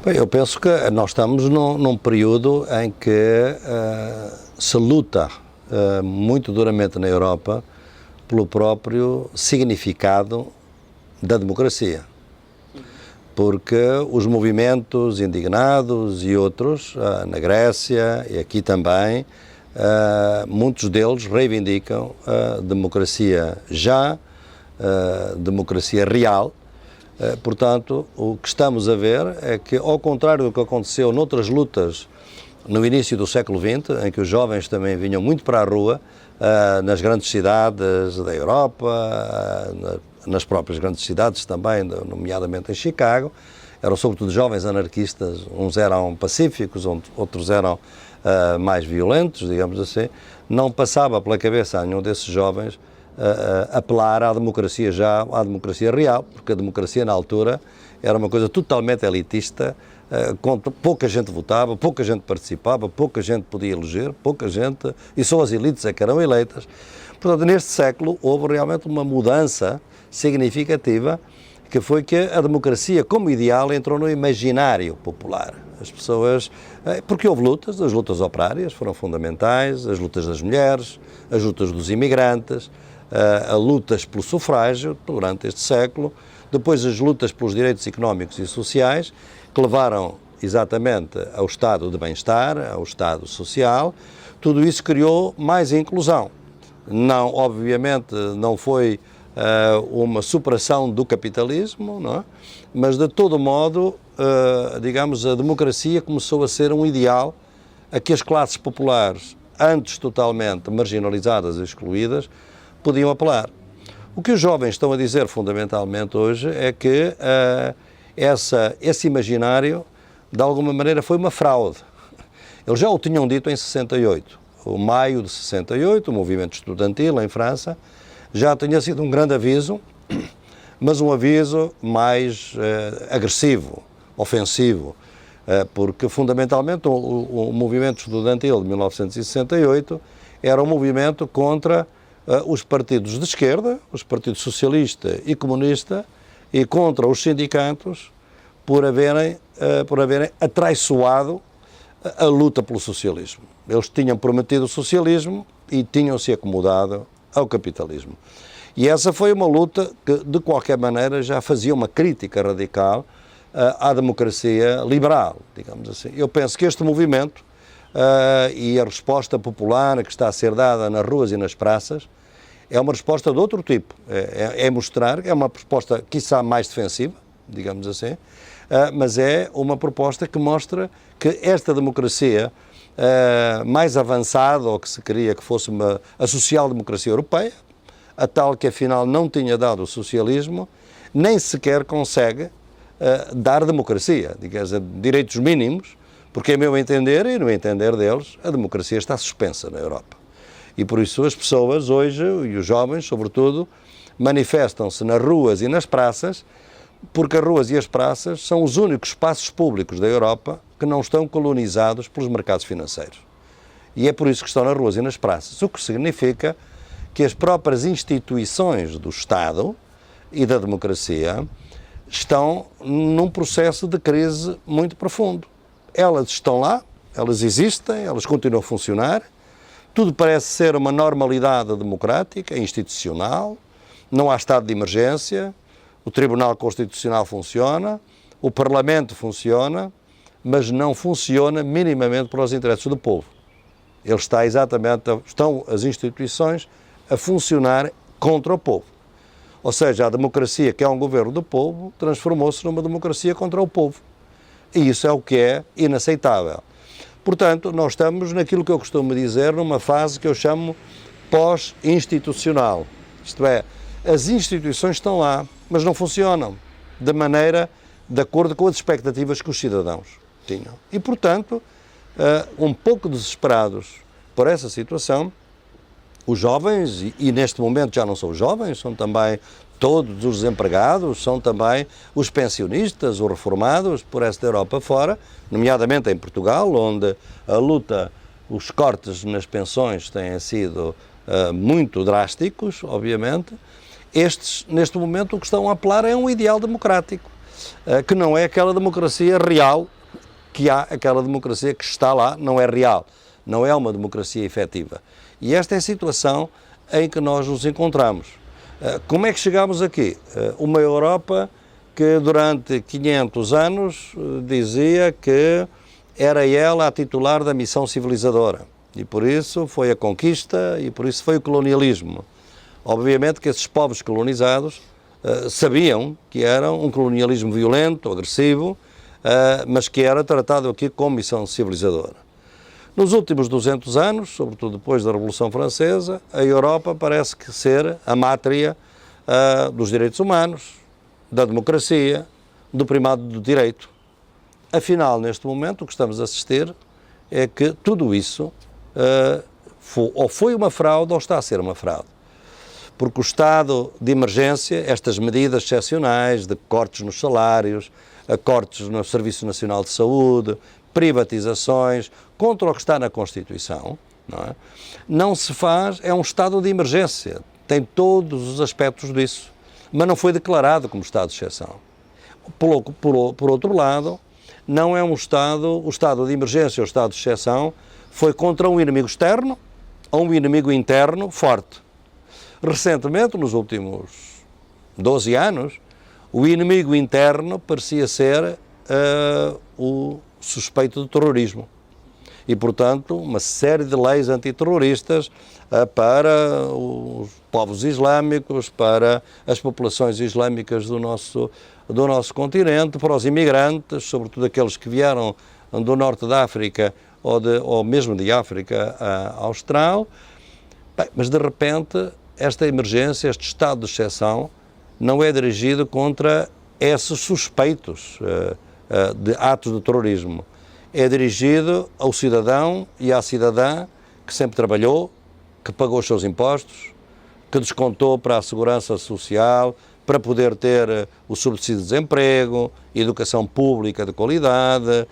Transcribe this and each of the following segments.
Bem, eu penso que nós estamos num período em que se luta muito duramente na Europa pelo próprio significado da democracia. Porque os movimentos indignados e outros, na Grécia e aqui também, muitos deles reivindicam a democracia democracia real. Portanto, o que estamos a ver é que, ao contrário do que aconteceu noutras lutas no início do século XX, em que os jovens também vinham muito para a rua, nas grandes cidades da Europa, nas próprias grandes cidades também, nomeadamente em Chicago, eram sobretudo jovens anarquistas, uns eram pacíficos, outros eram mais violentos, digamos assim. Não passava pela cabeça a nenhum desses jovens apelar à democracia à democracia real, porque a democracia na altura era uma coisa totalmente elitista, pouca gente votava, pouca gente participava, pouca gente podia eleger, e só as elites é que eram eleitas. Portanto, neste século houve realmente uma mudança significativa, que foi que a democracia como ideal entrou no imaginário popular. As pessoas, porque houve lutas, as lutas operárias foram fundamentais, as lutas das mulheres, as lutas dos imigrantes, a lutas pelo sufrágio durante este século, depois as lutas pelos direitos económicos e sociais, que levaram exatamente ao estado de bem-estar, ao estado social. Tudo isso criou mais inclusão. Não, obviamente, não foi uma superação do capitalismo, não é? Mas de todo modo, digamos, a democracia começou a ser um ideal a que as classes populares, antes totalmente marginalizadas e excluídas, podiam apelar. O que os jovens estão a dizer fundamentalmente hoje é que esse imaginário, de alguma maneira, foi uma fraude. Eles já o tinham dito em 68. O maio de 68, o movimento estudantil em França, já tinha sido um grande aviso, mas um aviso mais agressivo, ofensivo, porque fundamentalmente o movimento estudantil de 1968 era um movimento contra os partidos de esquerda, os partidos socialista e comunista, e contra os sindicatos por haverem atraiçoado a luta pelo socialismo. Eles tinham prometido o socialismo e tinham-se acomodado ao capitalismo. E essa foi uma luta que, de qualquer maneira, já fazia uma crítica radical à democracia liberal, digamos assim. Eu penso que este movimento e a resposta popular que está a ser dada nas ruas e nas praças é uma resposta de outro tipo. É mostrar que é uma resposta, quiçá, mais defensiva, digamos assim, mas é uma proposta que mostra que esta democracia mais avançada, ou que se queria que fosse a social-democracia europeia, a tal que afinal não tinha dado o socialismo, nem sequer consegue dar democracia, digamos, direitos mínimos, porque, a meu entender e no entender deles, a democracia está suspensa na Europa. E por isso as pessoas hoje, e os jovens sobretudo, manifestam-se nas ruas e nas praças porque as ruas e as praças são os únicos espaços públicos da Europa que não estão colonizados pelos mercados financeiros. E é por isso que estão nas ruas e nas praças, o que significa que as próprias instituições do Estado e da democracia estão num processo de crise muito profundo. Elas estão lá, elas existem, elas continuam a funcionar, tudo parece ser uma normalidade democrática, institucional, não há estado de emergência, o Tribunal Constitucional funciona, o Parlamento funciona, mas não funciona minimamente para os interesses do povo. Estão as instituições a funcionar contra o povo. Ou seja, a democracia, que é um governo do povo, transformou-se numa democracia contra o povo. E isso é o que é inaceitável. Portanto, nós estamos naquilo que eu costumo dizer, numa fase que eu chamo pós-institucional. Isto é, as instituições estão lá, mas não funcionam de acordo com as expectativas que os cidadãos tinham. E, portanto, um pouco desesperados por essa situação, os jovens, e neste momento já não são jovens, são também todos os desempregados, são também os pensionistas, os reformados por esta Europa fora, nomeadamente em Portugal, onde a luta, os cortes nas pensões têm sido muito drásticos, obviamente. Estes, neste momento, o que estão a apelar é um ideal democrático, que não é aquela democracia real que há, aquela democracia que está lá, não é real, não é uma democracia efetiva. E esta é a situação em que nós nos encontramos. Como é que chegamos aqui? Uma Europa que durante 500 anos dizia que era ela a titular da missão civilizadora. E por isso foi a conquista e por isso foi o colonialismo. Obviamente que esses povos colonizados sabiam que era um colonialismo violento, agressivo, mas que era tratado aqui como missão civilizadora. Nos últimos 200 anos, sobretudo depois da Revolução Francesa, a Europa parece que ser a mátria dos direitos humanos, da democracia, do primado do direito. Afinal, neste momento, o que estamos a assistir é que tudo isso ou foi uma fraude ou está a ser uma fraude. Porque o estado de emergência, estas medidas excepcionais de cortes nos salários, cortes no Serviço Nacional de Saúde, privatizações, contra o que está na Constituição, não se faz, é um estado de emergência, tem todos os aspectos disso, mas não foi declarado como estado de exceção. Por outro lado, não é o estado de emergência ou estado de exceção foi contra um inimigo externo ou um inimigo interno forte. Recentemente, nos últimos 12 anos, o inimigo interno parecia ser o suspeito de terrorismo. E, portanto, uma série de leis antiterroristas para os povos islâmicos, para as populações islâmicas do nosso continente, para os imigrantes, sobretudo aqueles que vieram do norte da África ou mesmo de África Austral. Bem, mas, de repente, esta emergência, este estado de exceção, não é dirigido contra esses suspeitos de atos de terrorismo. É dirigido ao cidadão e à cidadã que sempre trabalhou, que pagou os seus impostos, que descontou para a segurança social, para poder ter o subsídio de desemprego, educação pública de qualidade,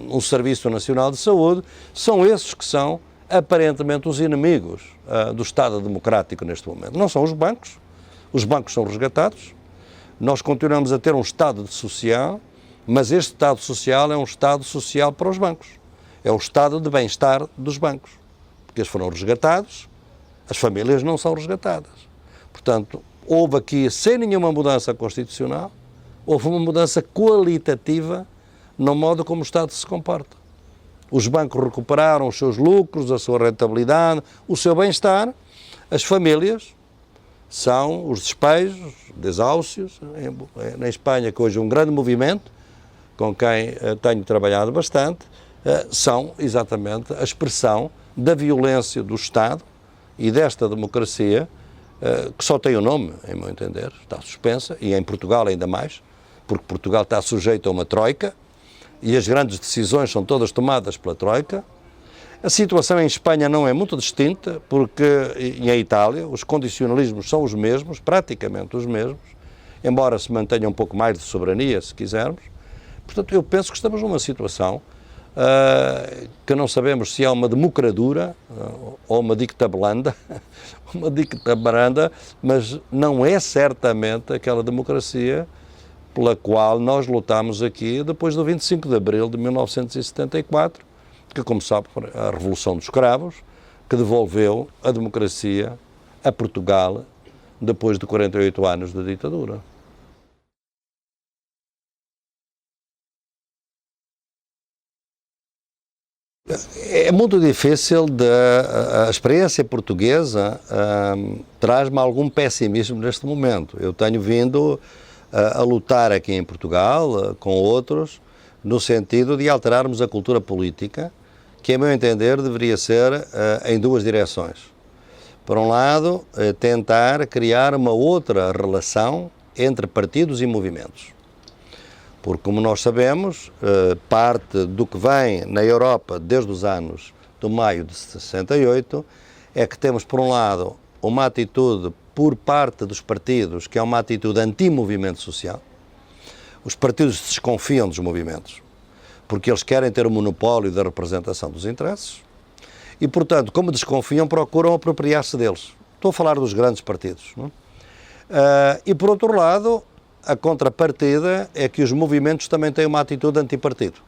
um Serviço Nacional de Saúde. São esses que são, aparentemente, os inimigos do Estado Democrático neste momento. Não são os bancos são resgatados, nós continuamos a ter um Estado social, mas este Estado social é um Estado social para os bancos. É o Estado de bem-estar dos bancos. Porque eles foram resgatados, as famílias não são resgatadas. Portanto, houve aqui, sem nenhuma mudança constitucional, houve uma mudança qualitativa no modo como o Estado se comporta. Os bancos recuperaram os seus lucros, a sua rentabilidade, o seu bem-estar. As famílias são os despejos, desáucios. Na Espanha, que hoje é um grande movimento, com quem tenho trabalhado bastante, são exatamente a expressão da violência do Estado e desta democracia, que só tem o nome, em meu entender, está suspensa, e em Portugal ainda mais, porque Portugal está sujeito a uma troika, e as grandes decisões são todas tomadas pela troika. A situação em Espanha não é muito distinta, porque, e em Itália, os condicionalismos são os mesmos, praticamente os mesmos, embora se mantenha um pouco mais de soberania, se quisermos. Portanto, eu penso que estamos numa situação que não sabemos se é uma democradura ou uma dictablanda, uma dictabranda, mas não é certamente aquela democracia pela qual nós lutámos aqui depois do 25 de Abril de 1974, que, como sabe, foi a Revolução dos Cravos, que devolveu a democracia a Portugal depois de 48 anos de ditadura. É muito difícil, a experiência portuguesa traz-me algum pessimismo neste momento. Eu tenho vindo a lutar aqui em Portugal, com outros, no sentido de alterarmos a cultura política, que, a meu entender, deveria ser em duas direções. Por um lado, tentar criar uma outra relação entre partidos e movimentos. Porque, como nós sabemos, parte do que vem na Europa desde os anos do maio de 68 é que temos, por um lado, uma atitude por parte dos partidos, que é uma atitude anti-movimento social. Os partidos desconfiam dos movimentos, porque eles querem ter o monopólio da representação dos interesses e, portanto, como desconfiam, procuram apropriar-se deles. Estou a falar dos grandes partidos. Não é? E, por outro lado, a contrapartida é que os movimentos também têm uma atitude antipartido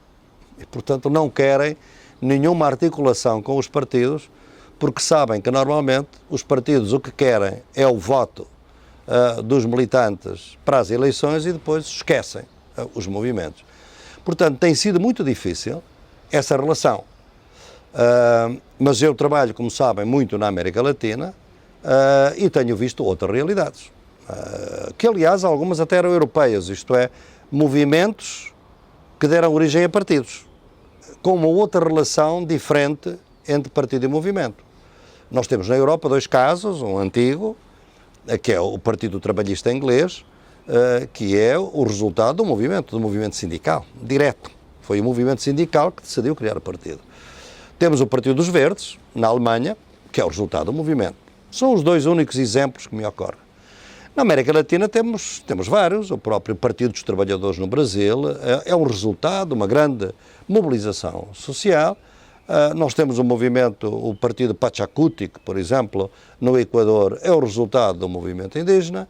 e, portanto, não querem nenhuma articulação com os partidos, porque sabem que, normalmente, os partidos o que querem é o voto dos militantes para as eleições e depois esquecem os movimentos. Portanto, tem sido muito difícil essa relação. Mas eu trabalho, como sabem, muito na América Latina e tenho visto outras realidades. Que, aliás, algumas até eram europeias, isto é, movimentos que deram origem a partidos, com uma outra relação diferente entre partido e movimento. Nós temos na Europa dois casos, um antigo, que é o Partido Trabalhista Inglês, que é o resultado do movimento sindical, direto. Foi o movimento sindical que decidiu criar o partido. Temos o Partido dos Verdes, na Alemanha, que é o resultado do movimento. São os dois únicos exemplos que me ocorrem. Na América Latina temos vários, o próprio Partido dos Trabalhadores no Brasil é um resultado de uma grande mobilização social. Nós temos um movimento, o Partido Pachacuti, que, por exemplo, no Equador é o resultado do movimento indígena.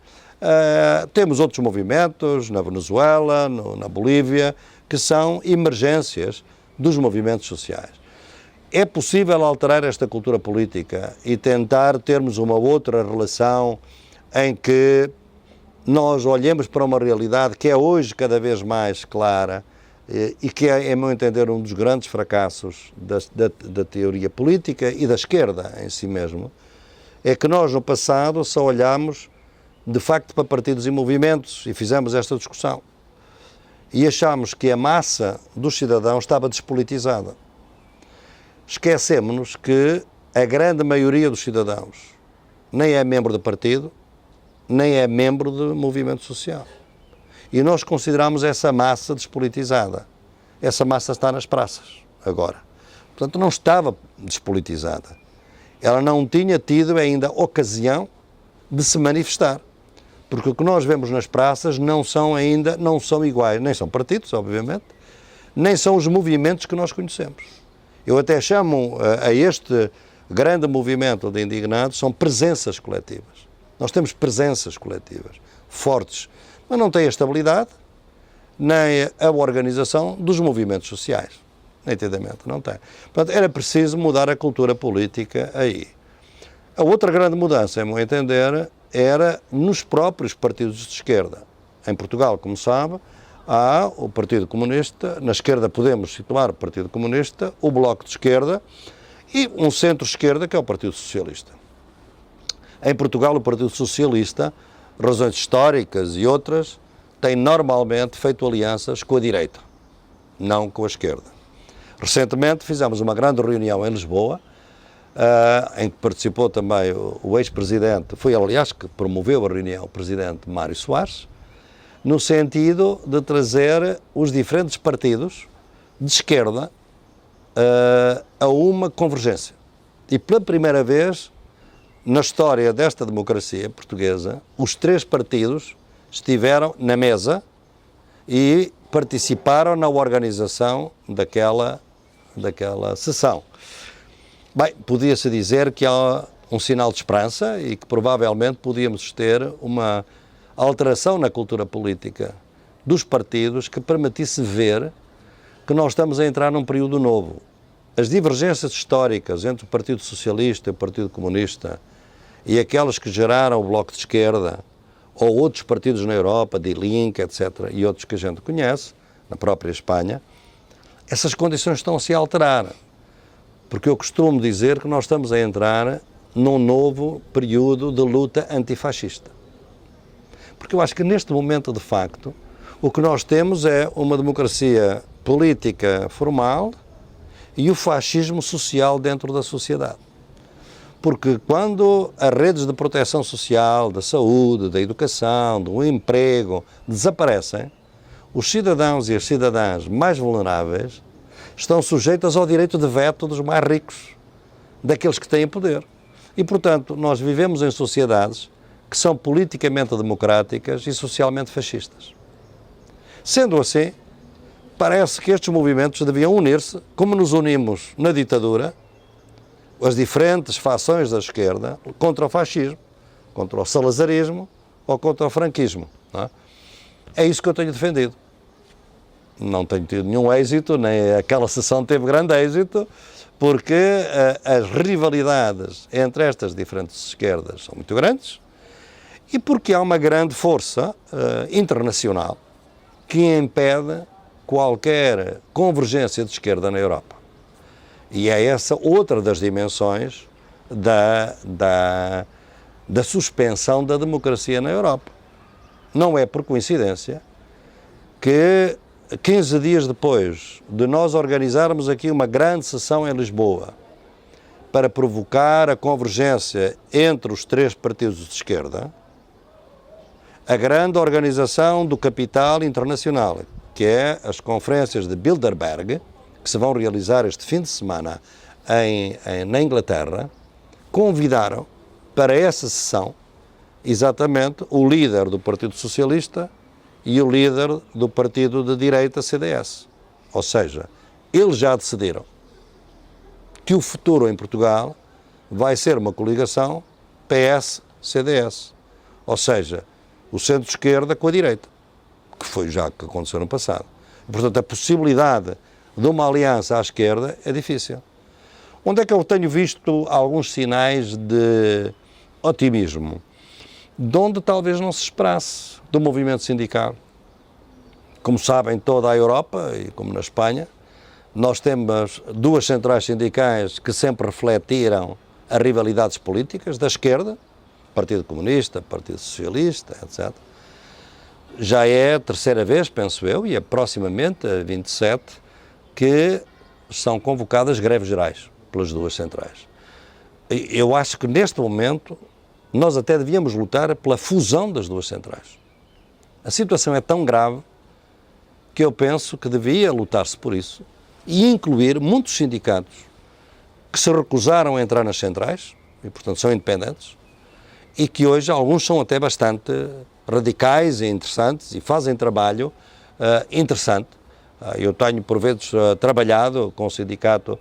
Temos outros movimentos na Venezuela, na Bolívia, que são emergências dos movimentos sociais. É possível alterar esta cultura política e tentar termos uma outra relação em que nós olhemos para uma realidade que é hoje cada vez mais clara e que é, a meu entender, um dos grandes fracassos da teoria política e da esquerda em si mesmo, é que nós no passado só olhámos de facto para partidos e movimentos e fizemos esta discussão e achámos que a massa dos cidadãos estava despolitizada. Esquecemos-nos que a grande maioria dos cidadãos nem é membro de partido, nem é membro de movimento social. E nós consideramos essa massa despolitizada. Essa massa está nas praças, agora. Portanto, não estava despolitizada. Ela não tinha tido ainda ocasião de se manifestar. Porque o que nós vemos nas praças não são iguais, nem são partidos, obviamente, nem são os movimentos que nós conhecemos. Eu até chamo a este grande movimento de indignados, são presenças coletivas. Nós temos presenças coletivas fortes, mas não tem a estabilidade nem a organização dos movimentos sociais. Nitidamente, não tem. Portanto, era preciso mudar a cultura política aí. A outra grande mudança, a meu entender, era nos próprios partidos de esquerda. Em Portugal, como sabe, há o Partido Comunista, na esquerda podemos situar o Partido Comunista, o Bloco de Esquerda e um centro-esquerda que é o Partido Socialista. Em Portugal, o Partido Socialista, razões históricas e outras, tem normalmente feito alianças com a direita, não com a esquerda. Recentemente fizemos uma grande reunião em Lisboa, em que participou também o ex-presidente, foi aliás que promoveu a reunião o presidente Mário Soares, no sentido de trazer os diferentes partidos de esquerda a uma convergência. E pela primeira vez na história desta democracia portuguesa, os três partidos estiveram na mesa e participaram na organização daquela sessão. Bem, podia-se dizer que há um sinal de esperança e que provavelmente podíamos ter uma alteração na cultura política dos partidos que permitisse ver que nós estamos a entrar num período novo. As divergências históricas entre o Partido Socialista e o Partido Comunista e aquelas que geraram o Bloco de Esquerda ou outros partidos na Europa, Die Linke, etc., e outros que a gente conhece, na própria Espanha, essas condições estão-se a alterar. Porque eu costumo dizer que nós estamos a entrar num novo período de luta antifascista. Porque eu acho que neste momento, de facto, o que nós temos é uma democracia política formal e o fascismo social dentro da sociedade. Porque quando as redes de proteção social, da saúde, da educação, do emprego desaparecem, os cidadãos e as cidadãs mais vulneráveis estão sujeitos ao direito de veto dos mais ricos, daqueles que têm poder. E, portanto, nós vivemos em sociedades que são politicamente democráticas e socialmente fascistas. Sendo assim, parece que estes movimentos deviam unir-se, como nos unimos na ditadura, as diferentes fações da esquerda, contra o fascismo, contra o salazarismo ou contra o franquismo. Não é? É isso que eu tenho defendido. Não tenho tido nenhum êxito, nem aquela sessão teve grande êxito, porque as rivalidades entre estas diferentes esquerdas são muito grandes e porque há uma grande força internacional que impede qualquer convergência de esquerda na Europa. E é essa outra das dimensões da suspensão da democracia na Europa. Não é por coincidência que 15 dias depois de nós organizarmos aqui uma grande sessão em Lisboa para provocar a convergência entre os três partidos de esquerda, a grande organização do capital internacional, que é as conferências de Bilderberg, que se vão realizar este fim de semana na Inglaterra, convidaram para essa sessão exatamente o líder do Partido Socialista e o líder do partido de direita CDS. Ou seja, eles já decidiram que o futuro em Portugal vai ser uma coligação PS-CDS. Ou seja, o centro-esquerda com a direita, que foi já que aconteceu no passado. Portanto, a possibilidade de uma aliança à esquerda é difícil. Onde é que eu tenho visto alguns sinais de otimismo? De onde talvez não se esperasse do movimento sindical. Como sabem, toda a Europa, e como na Espanha, nós temos duas centrais sindicais que sempre refletiram as rivalidades políticas da esquerda, Partido Comunista, Partido Socialista, etc. Já é a terceira vez, penso eu, e é proximamente, a 27, que são convocadas greves gerais pelas duas centrais. Eu acho que neste momento nós até devíamos lutar pela fusão das duas centrais. A situação é tão grave que eu penso que devia lutar-se por isso e incluir muitos sindicatos que se recusaram a entrar nas centrais e, portanto, são independentes e que hoje alguns são até bastante radicais e interessantes e fazem trabalho interessante. Eu tenho, por vezes, trabalhado com o Sindicato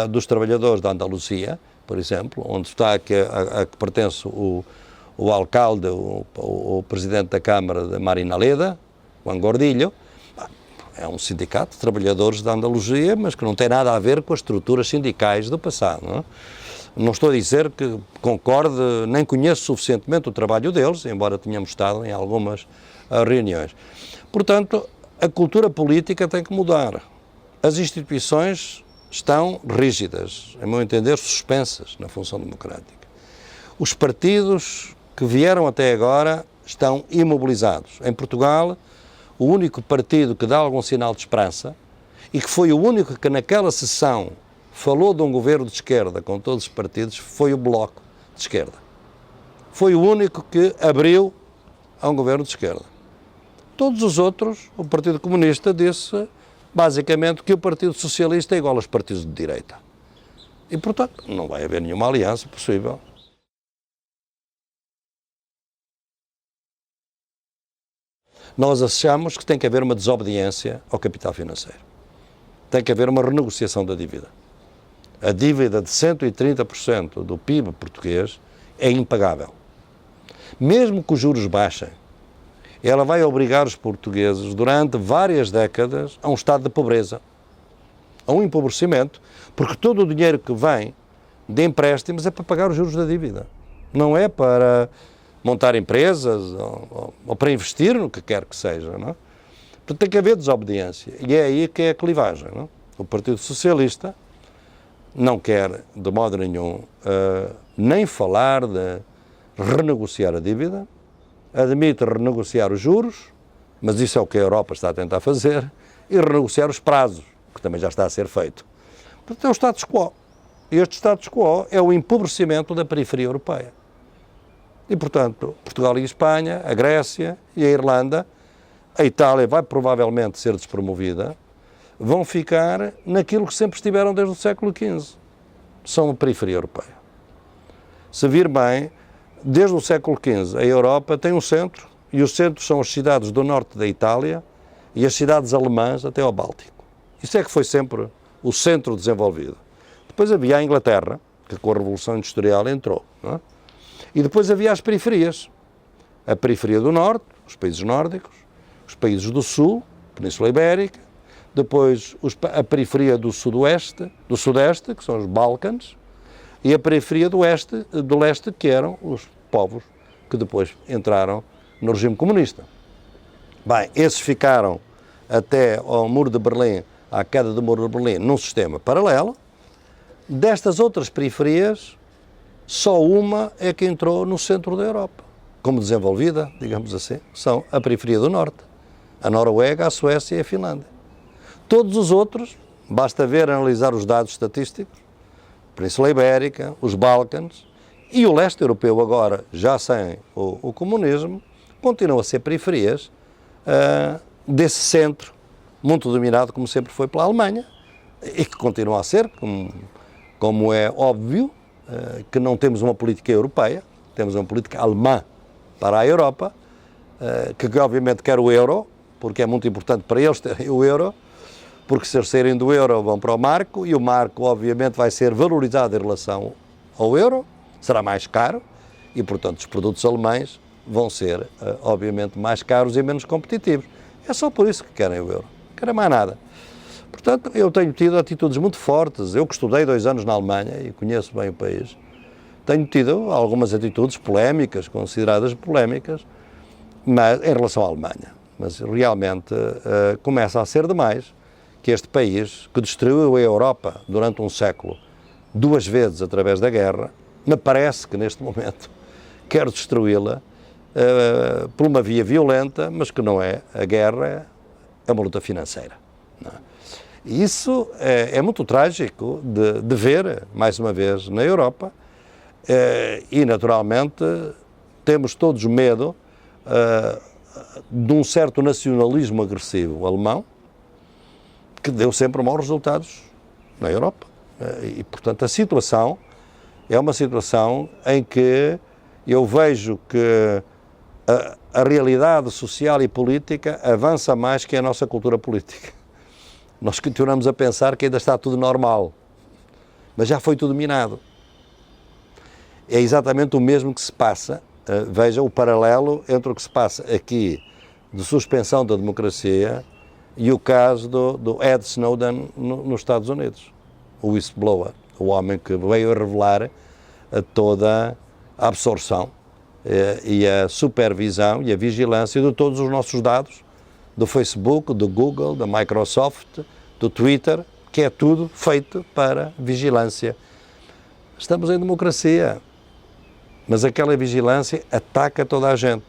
dos Trabalhadores da Andaluzia, por exemplo, onde está a que pertence o alcalde, o presidente da Câmara de Marinaleda, Juan Gordilho. É um sindicato de trabalhadores da Andaluzia, mas que não tem nada a ver com as estruturas sindicais do passado. Não é? Não estou a dizer que concorde, nem conheço suficientemente o trabalho deles, embora tenhamos estado em algumas reuniões. Portanto, a cultura política tem que mudar. As instituições estão rígidas, a meu entender, suspensas na função democrática. Os partidos que vieram até agora estão imobilizados. Em Portugal, o único partido que dá algum sinal de esperança e que foi o único que naquela sessão falou de um governo de esquerda com todos os partidos foi o Bloco de Esquerda. Foi o único que abriu a um governo de esquerda. Todos os outros, o Partido Comunista disse basicamente que o Partido Socialista é igual aos partidos de direita. E, portanto, não vai haver nenhuma aliança possível. nós achamos que tem que haver uma desobediência ao capital financeiro. Tem que haver uma renegociação da dívida. A dívida de 130% do PIB português é impagável. Mesmo que os juros baixem, ela vai obrigar os portugueses, durante várias décadas, a um estado de pobreza, a um empobrecimento, porque todo o dinheiro que vem de empréstimos é para pagar os juros da dívida. Não é para montar empresas ou para investir no que quer que seja, não é? Portanto, tem que haver desobediência. E é aí que é a clivagem, não é? O Partido Socialista não quer, de modo nenhum, nem falar de renegociar a dívida, admite renegociar os juros, mas isso é o que a Europa está a tentar fazer, e renegociar os prazos, que também já está a ser feito. Portanto, é o status quo. E este status quo é o empobrecimento da periferia europeia. E, portanto, Portugal e Espanha, a Grécia e a Irlanda, a Itália vai provavelmente ser despromovida, vão ficar naquilo que sempre estiveram desde o século XV. São a periferia europeia. Se vir bem, desde o século XV, a Europa tem um centro, e os centros são as cidades do norte da Itália e as cidades alemãs até ao Báltico. Isso é que foi sempre o centro desenvolvido. Depois havia a Inglaterra, que com a Revolução Industrial entrou, não é? E depois havia as periferias. A periferia do norte, os países nórdicos, os países do sul, Península Ibérica, depois a periferia do sudeste, que são os Balcãs, e a periferia do leste, que eram os povos que depois entraram no regime comunista. Bem, esses ficaram até ao Muro de Berlim, à queda do Muro de Berlim, num sistema paralelo. Destas outras periferias, só uma é que entrou no centro da Europa, como desenvolvida, digamos assim, são a periferia do norte, a Noruega, a Suécia e a Finlândia. Todos os outros, basta ver, analisar os dados estatísticos, Península Ibérica, os Balcãs e o leste europeu agora, já sem o comunismo, continuam a ser periferias desse centro, muito dominado, como sempre foi pela Alemanha, e que continua a ser, como é óbvio, que não temos uma política europeia, temos uma política alemã para a Europa, que obviamente quer o euro, porque é muito importante para eles terem o euro, porque se eles saírem do euro vão para o marco, e o marco obviamente vai ser valorizado em relação ao euro, será mais caro, e portanto os produtos alemães vão ser obviamente mais caros e menos competitivos. É só por isso que querem o euro, não querem mais nada. Portanto, eu tenho tido atitudes muito fortes. Eu que estudei 2 anos na Alemanha e conheço bem o país, tenho tido algumas atitudes polémicas, consideradas polémicas, mas, em relação à Alemanha. Mas realmente começa a ser demais que este país, que destruiu a Europa durante um século, 2 vezes através da guerra, me parece que neste momento quer destruí-la por uma via violenta, mas que não é. A guerra é uma luta financeira. Não é? Isso é muito trágico de ver, mais uma vez, na Europa, e naturalmente temos todos medo de um certo nacionalismo agressivo alemão, que deu sempre maus resultados na Europa. E, portanto, a situação é uma situação em que eu vejo que a realidade social e política avança mais que a nossa cultura política. Nós continuamos a pensar que ainda está tudo normal, mas já foi tudo minado. É exatamente o mesmo que se passa, veja o paralelo entre o que se passa aqui de suspensão da democracia e o caso do Ed Snowden nos Estados Unidos, o whistleblower, o homem que veio a revelar toda a absorção e a supervisão e a vigilância de todos os nossos dados, do Facebook, do Google, da Microsoft, do Twitter, que é tudo feito para vigilância. Estamos em democracia, mas aquela vigilância ataca toda a gente.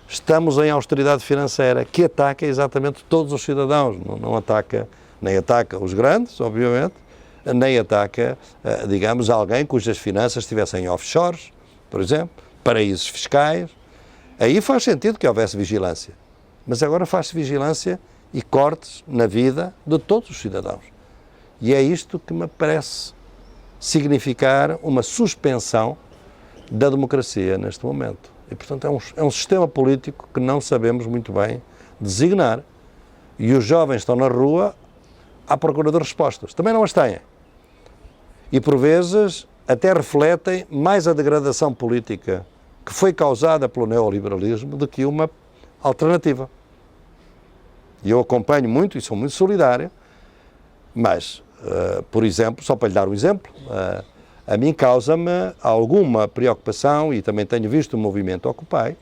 Estamos em austeridade financeira, que ataca exatamente todos os cidadãos, não ataca, nem ataca os grandes, obviamente, nem ataca, digamos, alguém cujas finanças estivessem em offshores, por exemplo, paraísos fiscais. Aí faz sentido que houvesse vigilância. Mas agora faz-se vigilância e cortes na vida de todos os cidadãos. E é isto que me parece significar uma suspensão da democracia neste momento. E, portanto, é um sistema político que não sabemos muito bem designar. E os jovens estão na rua à procura de respostas. Também não as têm. E, por vezes, até refletem mais a degradação política que foi causada pelo neoliberalismo do que uma alternativa. E eu acompanho muito e sou muito solidário, mas, por exemplo, só para lhe dar um exemplo, a mim causa-me alguma preocupação, e também tenho visto o movimento Occupy,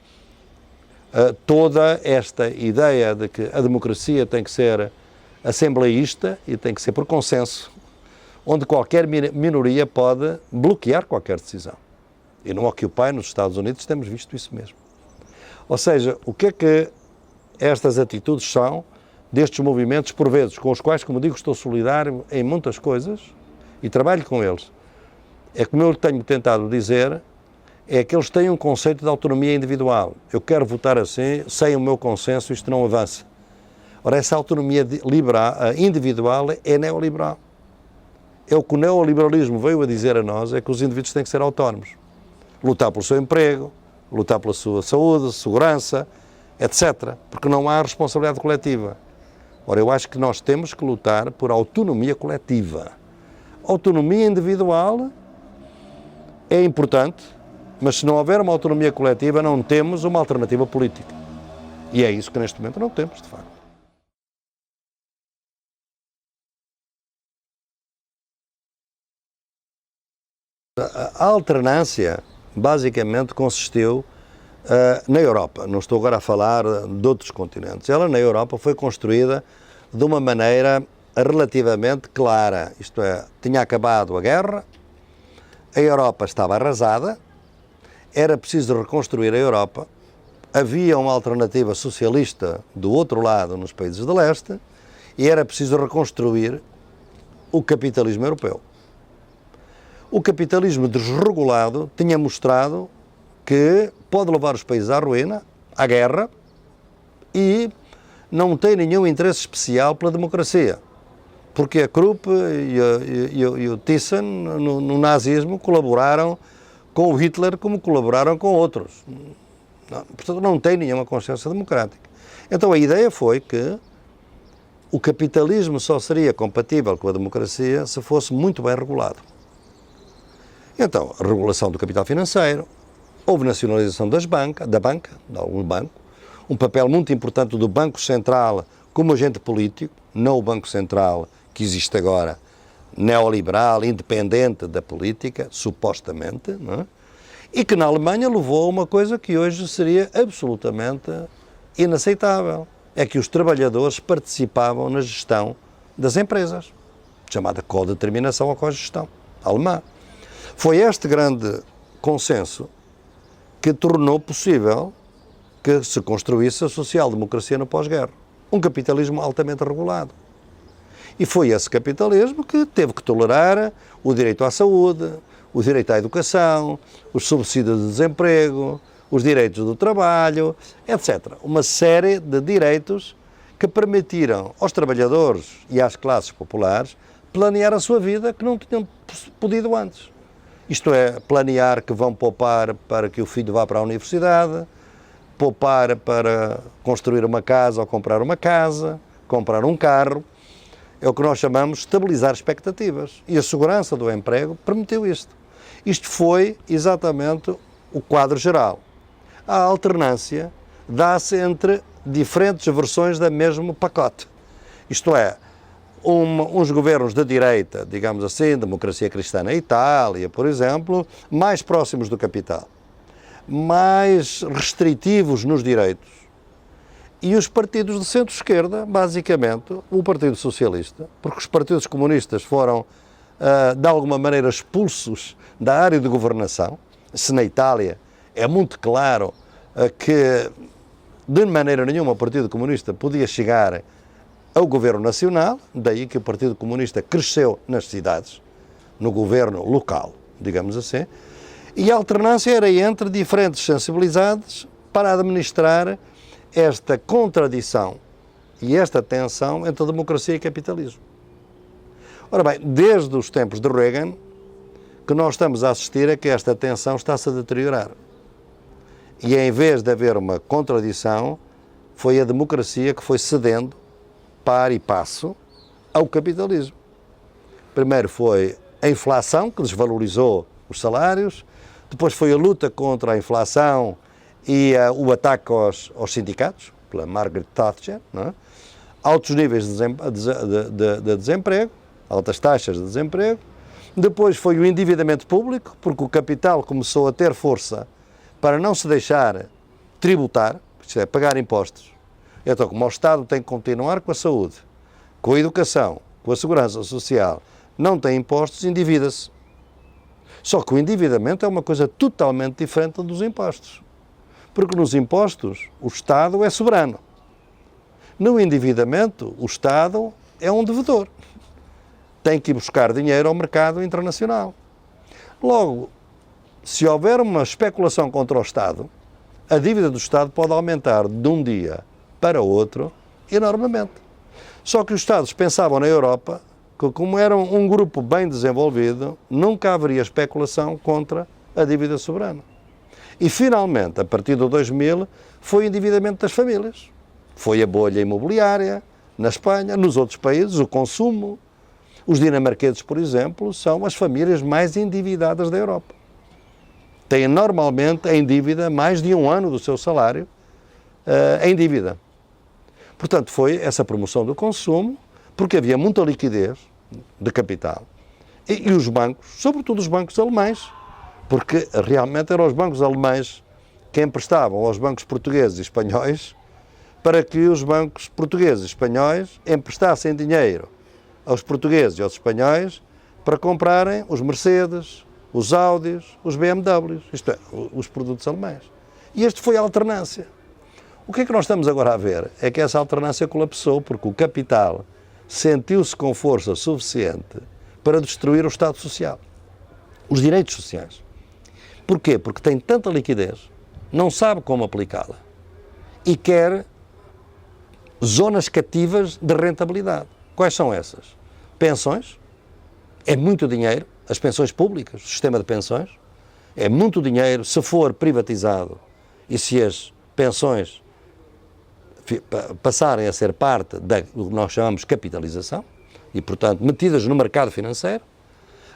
toda esta ideia de que a democracia tem que ser assembleísta e tem que ser por consenso, onde qualquer minoria pode bloquear qualquer decisão. E no Occupy, nos Estados Unidos, temos visto isso mesmo. Ou seja, o que é que estas atitudes são destes movimentos, por vezes, com os quais, como digo, estou solidário em muitas coisas e trabalho com eles. É como eu tenho tentado dizer, é que eles têm um conceito de autonomia individual. Eu quero votar assim, sem o meu consenso isto não avança. Ora, essa autonomia individual é neoliberal. É o que o neoliberalismo veio a dizer a nós, é que os indivíduos têm que ser autónomos. Lutar pelo seu emprego, lutar pela sua saúde, segurança, etc. Porque não há responsabilidade coletiva. Ora, eu acho que nós temos que lutar por autonomia coletiva. Autonomia individual é importante, mas se não houver uma autonomia coletiva, não temos uma alternativa política. E é isso que neste momento não temos, de facto. A alternância, basicamente, consistiu na Europa. Não estou agora a falar de outros continentes. Ela, na Europa, foi construída de uma maneira relativamente clara. Isto é, tinha acabado a guerra, a Europa estava arrasada, era preciso reconstruir a Europa, havia uma alternativa socialista do outro lado, nos países de leste, e era preciso reconstruir o capitalismo europeu. O capitalismo desregulado tinha mostrado que pode levar os países à ruína, à guerra, e não tem nenhum interesse especial pela democracia. Porque a Krupp e o Thyssen, no nazismo, colaboraram com o Hitler como colaboraram com outros. Portanto, não tem nenhuma consciência democrática. Então a ideia foi que o capitalismo só seria compatível com a democracia se fosse muito bem regulado. Então, a regulação do capital financeiro, houve nacionalização da banca, de algum banco, um papel muito importante do Banco Central como agente político, não o Banco Central que existe agora, neoliberal, independente da política, supostamente, não é? E que na Alemanha levou a uma coisa que hoje seria absolutamente inaceitável, é que os trabalhadores participavam na gestão das empresas, chamada codeterminação ou cogestão alemã. Foi este grande consenso que tornou possível que se construísse a social-democracia no pós-guerra, um capitalismo altamente regulado. E foi esse capitalismo que teve que tolerar o direito à saúde, o direito à educação, os subsídios de desemprego, os direitos do trabalho, etc. Uma série de direitos que permitiram aos trabalhadores e às classes populares planear a sua vida que não tinham podido antes. Isto é, planear que vão poupar para que o filho vá para a universidade, poupar para construir uma casa ou comprar uma casa, comprar um carro. É o que nós chamamos de estabilizar expectativas. E a segurança do emprego permitiu isto. Isto foi exatamente o quadro geral. A alternância dá-se entre diferentes versões do mesmo pacote. Isto é, uns governos da direita, digamos assim, democracia cristã na Itália, por exemplo, mais próximos do capital, mais restritivos nos direitos, e os partidos de centro-esquerda, basicamente, o Partido Socialista, porque os partidos comunistas foram, de alguma maneira, expulsos da área de governação. Se na Itália é muito claro que, de maneira nenhuma, o Partido Comunista podia chegar ao governo nacional, daí que o Partido Comunista cresceu nas cidades, no governo local, digamos assim, e a alternância era entre diferentes sensibilidades para administrar esta contradição e esta tensão entre democracia e capitalismo. Ora bem, desde os tempos de Reagan, que nós estamos a assistir a que esta tensão está-se a deteriorar. E em vez de haver uma contradição, foi a democracia que foi cedendo, par e passo, ao capitalismo. Primeiro foi a inflação, que desvalorizou os salários, depois foi a luta contra a inflação e o ataque aos sindicatos, pela Margaret Thatcher, não é? Altos níveis de desemprego, altas taxas de desemprego. Depois foi o endividamento público, porque o capital começou a ter força para não se deixar tributar, isto é, pagar impostos. Então, como o Estado tem que continuar com a saúde, com a educação, com a segurança social, não tem impostos, endivida-se. Só que o endividamento é uma coisa totalmente diferente dos impostos. Porque nos impostos o Estado é soberano. No endividamento, o Estado é um devedor. Tem que ir buscar dinheiro ao mercado internacional. Logo, se houver uma especulação contra o Estado, a dívida do Estado pode aumentar de um dia para outro enormemente. Só que os Estados pensavam na Europa que, como era um grupo bem desenvolvido, nunca haveria especulação contra a dívida soberana. E, finalmente, a partir do 2000, foi o endividamento das famílias. Foi a bolha imobiliária, na Espanha, nos outros países, o consumo. Os dinamarqueses, por exemplo, são as famílias mais endividadas da Europa. Têm normalmente em dívida mais de um ano do seu salário em dívida. Portanto, foi essa promoção do consumo, porque havia muita liquidez de capital. E os bancos, sobretudo os bancos alemães, porque realmente eram os bancos alemães que emprestavam aos bancos portugueses e espanhóis para que os bancos portugueses e espanhóis emprestassem dinheiro aos portugueses e aos espanhóis para comprarem os Mercedes, os Audis, os BMWs, isto é, os produtos alemães. E este foi a alternância. O que é que nós estamos agora a ver? É que essa alternância colapsou porque o capital sentiu-se com força suficiente para destruir o Estado Social, os direitos sociais. Porquê? Porque tem tanta liquidez, não sabe como aplicá-la e quer zonas cativas de rentabilidade. Quais são essas? Pensões, é muito dinheiro, as pensões públicas, o sistema de pensões, é muito dinheiro se for privatizado e se as pensões passarem a ser parte do que nós chamamos de capitalização e, portanto, metidas no mercado financeiro.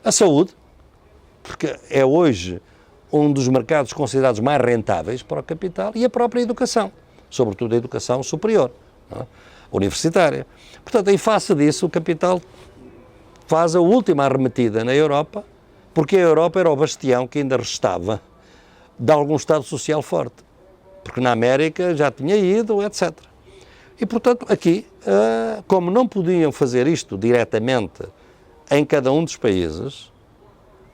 A saúde, porque é hoje um dos mercados considerados mais rentáveis para o capital, e a própria educação, sobretudo a educação superior, não é? Universitária. Portanto, em face disso, o capital faz a última arremetida na Europa, porque a Europa era o bastião que ainda restava de algum Estado social forte, porque na América já tinha ido, etc. E, portanto, aqui, como não podiam fazer isto diretamente em cada um dos países,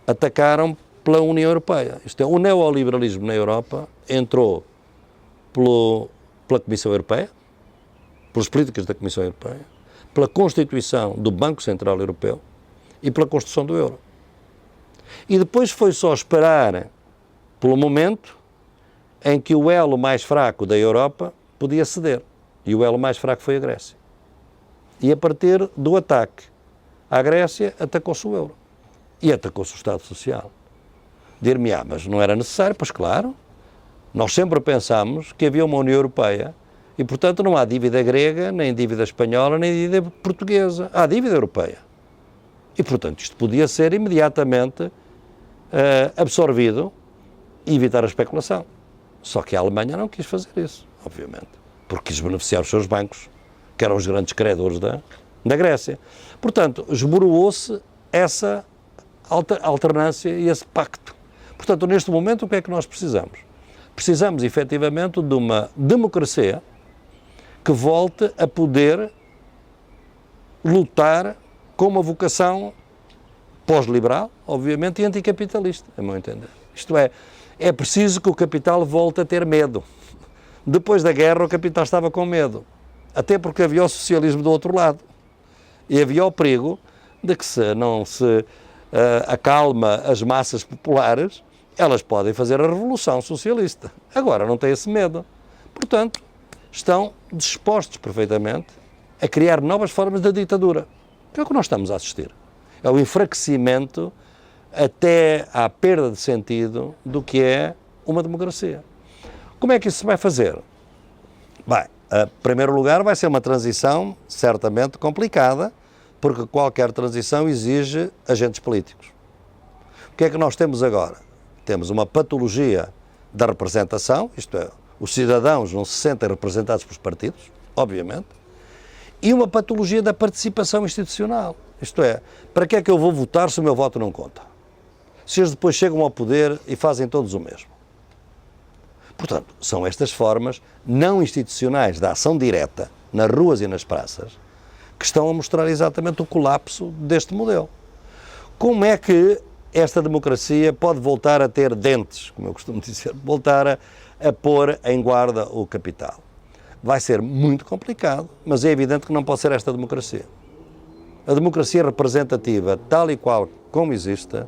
atacaram pela União Europeia. Isto é, o neoliberalismo na Europa entrou pela Comissão Europeia, pelas políticas da Comissão Europeia, pela constituição do Banco Central Europeu e pela construção do euro. E depois foi só esperar pelo momento em que o elo mais fraco da Europa podia ceder. E o elo mais fraco foi a Grécia. E a partir do ataque à Grécia, atacou-se o euro. E atacou-se o Estado Social. Dir-me-á, mas não era necessário? Pois claro. Nós sempre pensámos que havia uma União Europeia e, portanto, não há dívida grega, nem dívida espanhola, nem dívida portuguesa. Há dívida europeia. E, portanto, isto podia ser imediatamente absorvido e evitar a especulação. Só que a Alemanha não quis fazer isso, obviamente, porque quis beneficiar os seus bancos, que eram os grandes credores da Grécia. Portanto, esboroou-se essa alternância e esse pacto. Portanto, neste momento, o que é que nós precisamos? Precisamos, efetivamente, de uma democracia que volte a poder lutar com uma vocação pós-liberal, obviamente, e anticapitalista, a meu entender. Isto é preciso que o capital volte a ter medo. Depois da guerra, o capital estava com medo, até porque havia o socialismo do outro lado. E havia o perigo de que, se não se acalma as massas populares, elas podem fazer a revolução socialista. Agora não têm esse medo. Portanto, estão dispostos perfeitamente a criar novas formas de ditadura. Que é o que nós estamos a assistir. É o enfraquecimento até à perda de sentido do que é uma democracia. Como é que isso se vai fazer? Bem, em primeiro lugar vai ser uma transição certamente complicada, porque qualquer transição exige agentes políticos. O que é que nós temos agora? Temos uma patologia da representação, isto é, os cidadãos não se sentem representados pelos partidos, obviamente, e uma patologia da participação institucional, isto é, para que é que eu vou votar se o meu voto não conta? Se eles depois chegam ao poder e fazem todos o mesmo. Portanto, são estas formas não institucionais da ação direta, nas ruas e nas praças, que estão a mostrar exatamente o colapso deste modelo. Como é que esta democracia pode voltar a ter dentes, como eu costumo dizer, voltar a pôr em guarda o capital? Vai ser muito complicado, mas é evidente que não pode ser esta democracia. A democracia representativa, tal e qual como existe,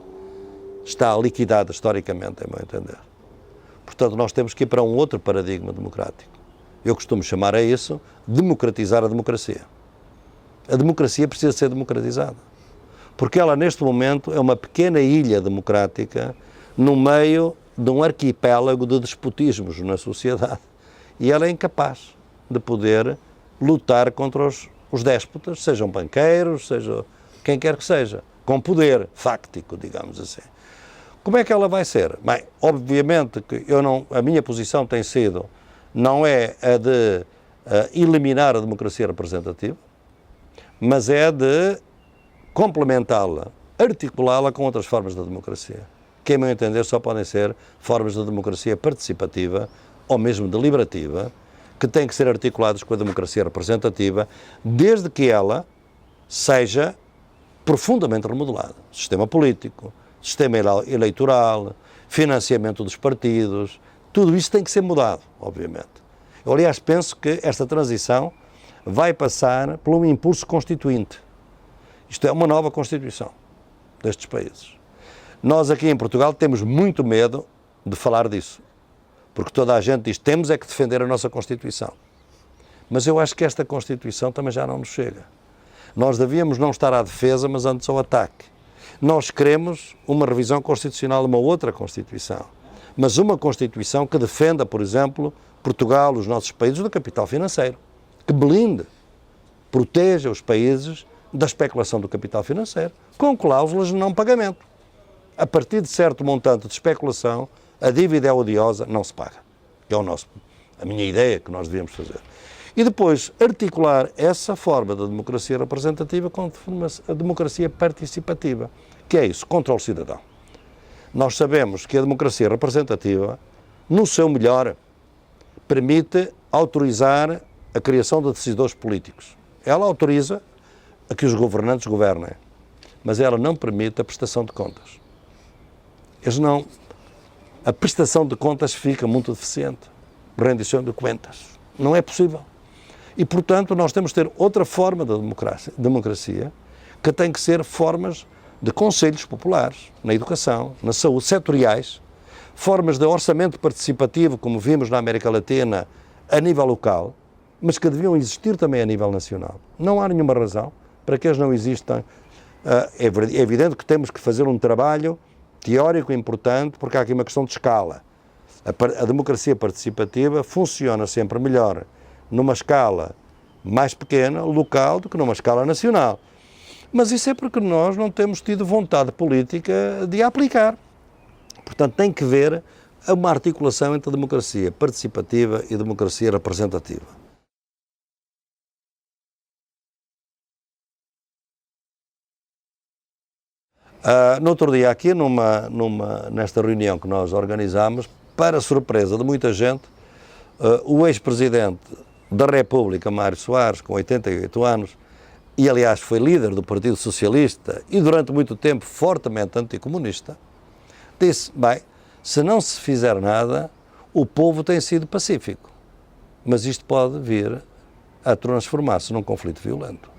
está liquidada historicamente, a meu entender. Portanto, nós temos que ir para um outro paradigma democrático. Eu costumo chamar a isso democratizar a democracia. A democracia precisa ser democratizada. Porque ela, neste momento, é uma pequena ilha democrática no meio de um arquipélago de despotismos na sociedade. E ela é incapaz de poder lutar contra os déspotas, sejam banqueiros, seja quem quer que seja, com poder fáctico, digamos assim. Como é que ela vai ser? Bem, obviamente que a minha posição tem sido, não é a de eliminar a democracia representativa, mas é de complementá-la, articulá-la com outras formas de democracia, que, a meu entender, só podem ser formas de democracia participativa ou mesmo deliberativa, que têm que ser articuladas com a democracia representativa, desde que ela seja profundamente remodelada. Sistema político, sistema eleitoral, financiamento dos partidos, tudo isso tem que ser mudado, obviamente. Eu, aliás, penso que esta transição vai passar por um impulso constituinte. Isto é uma nova Constituição destes países. Nós aqui em Portugal temos muito medo de falar disso, porque toda a gente diz, temos é que defender a nossa Constituição. Mas eu acho que esta Constituição também já não nos chega. Nós devíamos não estar à defesa, mas antes ao ataque. Nós queremos uma revisão constitucional, uma outra Constituição, mas uma Constituição que defenda, por exemplo, Portugal, os nossos países, do capital financeiro, que blinde, proteja os países da especulação do capital financeiro, com cláusulas de não pagamento. A partir de certo montante de especulação, a dívida é odiosa, não se paga. Que é a minha ideia que nós devíamos fazer. E depois articular essa forma da democracia representativa com a democracia participativa, que é isso, controle cidadão. Nós sabemos que a democracia representativa, no seu melhor, permite autorizar a criação de decisores políticos. Ela autoriza a que os governantes governem, mas ela não permite a prestação de contas. A prestação de contas fica muito deficiente, rendição de contas. Não é possível. E, portanto, nós temos que ter outra forma de democracia, que tem que ser formas de conselhos populares, na educação, na saúde, setoriais, formas de orçamento participativo, como vimos na América Latina, a nível local, mas que deviam existir também a nível nacional. Não há nenhuma razão para que eles não existam. É evidente que temos que fazer um trabalho teórico importante, porque há aqui uma questão de escala. A democracia participativa funciona sempre melhor numa escala mais pequena, local, do que numa escala nacional. Mas isso é porque nós não temos tido vontade política de a aplicar. Portanto, tem que haver uma articulação entre a democracia participativa e a democracia representativa. No outro dia aqui, nesta reunião que nós organizámos, para surpresa de muita gente, o ex-presidente da República, Mário Soares, com 88 anos, e aliás foi líder do Partido Socialista e durante muito tempo fortemente anticomunista, disse, bem, se não se fizer nada, o povo tem sido pacífico, mas isto pode vir a transformar-se num conflito violento.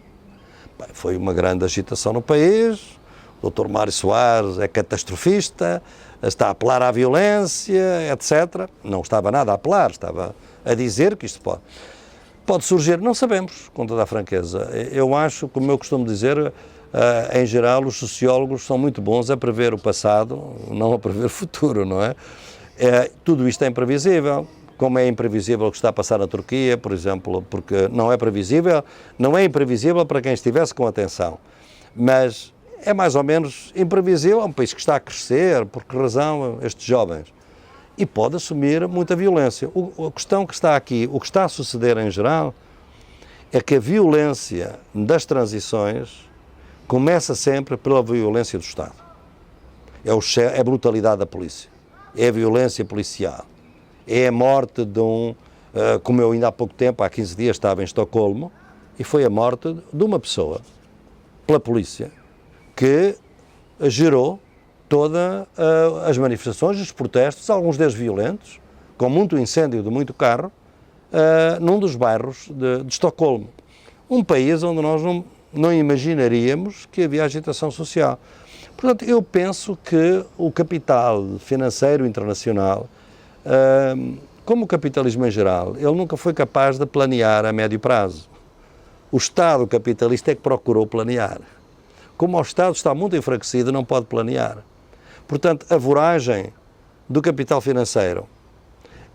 Bem, foi uma grande agitação no país. O Dr. Mário Soares é catastrofista, está a apelar à violência, etc. Não estava nada a apelar, estava a dizer que isto pode surgir, não sabemos, com toda a franqueza. Eu acho, como eu costumo dizer, em geral os sociólogos são muito bons a prever o passado, não a prever o futuro, não é? Tudo isto é imprevisível. como é imprevisível o que está a passar na Turquia, por exemplo, porque não é previsível, não é imprevisível para quem estivesse com atenção, mas é mais ou menos imprevisível, é um país que está a crescer, por que razão estes jovens? E pode assumir muita violência. A questão que está aqui, o que está a suceder em geral, é que a violência das transições começa sempre pela violência do Estado. É a brutalidade da polícia, é a violência policial, é a morte de como eu ainda há pouco tempo, há 15 dias, estava em Estocolmo, e foi a morte de uma pessoa, pela polícia, que gerou todas as manifestações, os protestos, alguns deles violentos, com muito incêndio de muito carro, num dos bairros de Estocolmo. Um país onde nós não imaginaríamos que havia agitação social. Portanto, eu penso que o capital financeiro internacional, como o capitalismo em geral, ele nunca foi capaz de planear a médio prazo. O Estado capitalista é que procurou planear. Como o Estado está muito enfraquecido, não pode planear. Portanto, a voragem do capital financeiro,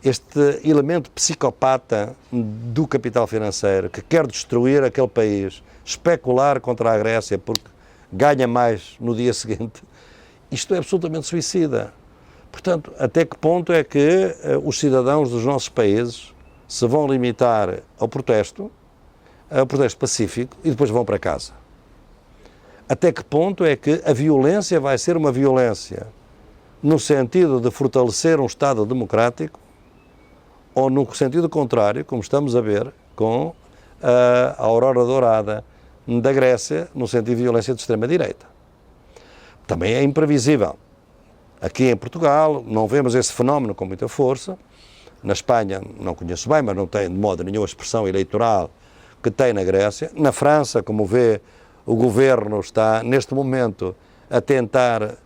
este elemento psicopata do capital financeiro que quer destruir aquele país, especular contra a Grécia porque ganha mais no dia seguinte, isto é absolutamente suicida. Portanto, até que ponto é que os cidadãos dos nossos países se vão limitar ao protesto pacífico e depois vão para casa? Até que ponto é que a violência vai ser uma violência no sentido de fortalecer um Estado democrático ou no sentido contrário, como estamos a ver com a aurora dourada da Grécia, no sentido de violência de extrema-direita? Também é imprevisível. Aqui em Portugal não vemos esse fenómeno com muita força. Na Espanha não conheço bem, mas não tem de modo nenhum a expressão eleitoral que tem na Grécia. Na França, como vê, o governo está neste momento a tentar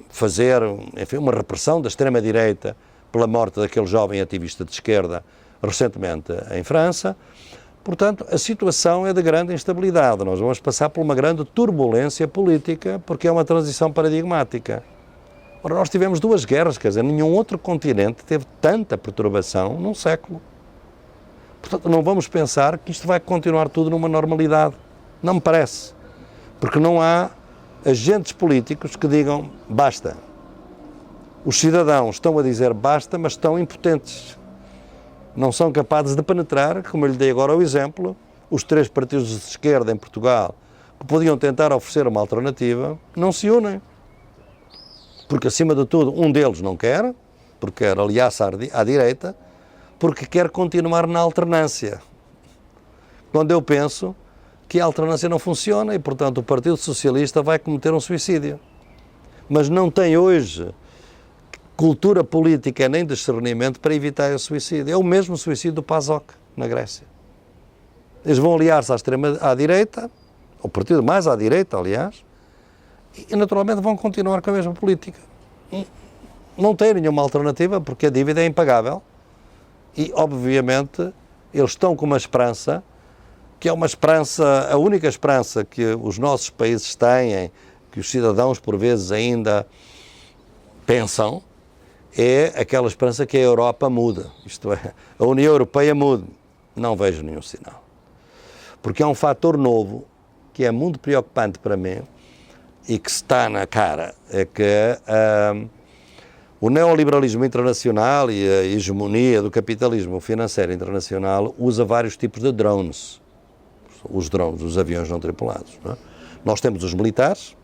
fazer, enfim, uma repressão da extrema-direita pela morte daquele jovem ativista de esquerda recentemente em França. Portanto, a situação é de grande instabilidade. Nós vamos passar por uma grande turbulência política porque é uma transição paradigmática. Ora, nós tivemos 2 guerras, quer dizer, nenhum outro continente teve tanta perturbação num século. Portanto, não vamos pensar que isto vai continuar tudo numa normalidade. Não me parece. Porque não há agentes políticos que digam basta. Os cidadãos estão a dizer basta, mas estão impotentes. Não são capazes de penetrar, como eu lhe dei agora o exemplo, os 3 partidos de esquerda em Portugal que podiam tentar oferecer uma alternativa, não se unem. Porque, acima de tudo, um deles não quer, porque quer aliar-se à direita, porque quer continuar na alternância. Quando eu penso que a alternância não funciona e, portanto, o Partido Socialista vai cometer um suicídio. Mas não tem hoje cultura política nem discernimento para evitar esse suicídio. É o mesmo suicídio do PASOK, na Grécia. Eles vão aliar-se à direita, ao partido mais à direita, aliás, e naturalmente vão continuar com a mesma política. Não tem nenhuma alternativa porque a dívida é impagável e, obviamente, eles estão com uma esperança, que é uma esperança, a única esperança que os nossos países têm, que os cidadãos por vezes ainda pensam, é aquela esperança que a Europa muda, isto é, a União Europeia mude. Não vejo nenhum sinal. Porque há um fator novo que é muito preocupante para mim e que está na cara, é que o neoliberalismo internacional e a hegemonia do capitalismo financeiro internacional usa vários tipos de drones. Os drones, os aviões não tripulados. Não é? Nós temos os militares,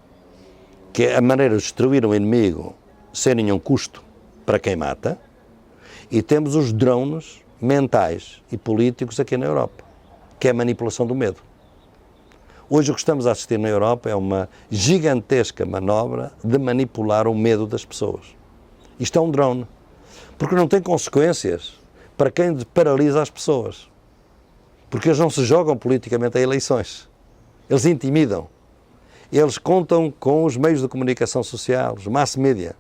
que é a maneira de destruir um inimigo sem nenhum custo para quem mata, e temos os drones mentais e políticos aqui na Europa, que é a manipulação do medo. Hoje o que estamos a assistir na Europa é uma gigantesca manobra de manipular o medo das pessoas. Isto é um drone, porque não tem consequências para quem paralisa as pessoas. Porque eles não se jogam politicamente a eleições. Eles intimidam. Eles contam com os meios de comunicação social, os mass media,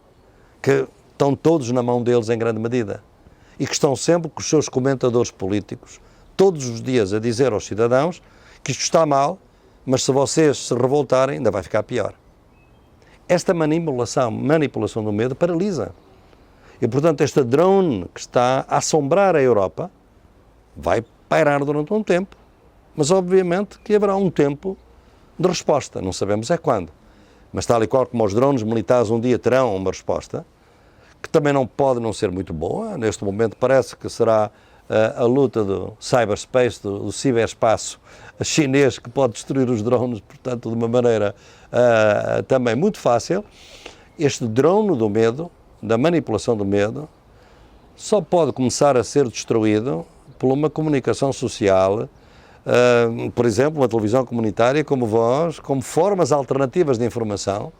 que estão todos na mão deles em grande medida. E que estão sempre com os seus comentadores políticos, todos os dias a dizer aos cidadãos que isto está mal, mas se vocês se revoltarem, ainda vai ficar pior. Esta manipulação do medo paralisa. E, portanto, este drone que está a assombrar a Europa vai pairar durante um tempo, mas obviamente que haverá um tempo de resposta, não sabemos é quando. Mas tal e qual como os drones militares um dia terão uma resposta, que também não pode não ser muito boa. Neste momento parece que será a luta do cyberspace, do ciberespaço chinês, que pode destruir os drones, portanto, de uma maneira também muito fácil. Este drone do medo, da manipulação do medo, só pode começar a ser destruído por uma comunicação social, por exemplo, uma televisão comunitária como Voz, como formas alternativas de informação,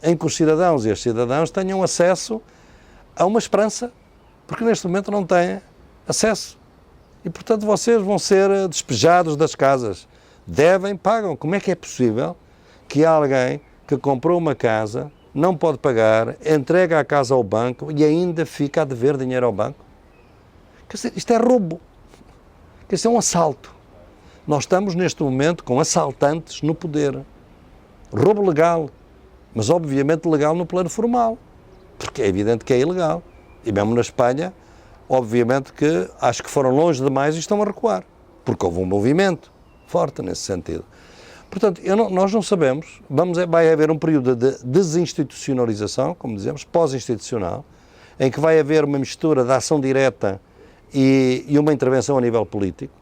em que os cidadãos e as cidadãs tenham acesso a uma esperança, porque neste momento não têm acesso. E, portanto, vocês vão ser despejados das casas. Devem, pagam. Como é que é possível que alguém que comprou uma casa não pode pagar, entrega a casa ao banco e ainda fica a dever dinheiro ao banco? Quer dizer, isto é roubo. Quer dizer, é um assalto. Nós estamos neste momento com assaltantes no poder. Roubo legal, mas obviamente legal no plano formal, porque é evidente que é ilegal. E mesmo na Espanha, obviamente que acho que foram longe demais e estão a recuar, porque houve um movimento forte nesse sentido. Portanto, nós não sabemos, vai haver um período de desinstitucionalização, como dizemos, pós-institucional, em que vai haver uma mistura de ação direta e uma intervenção a nível político,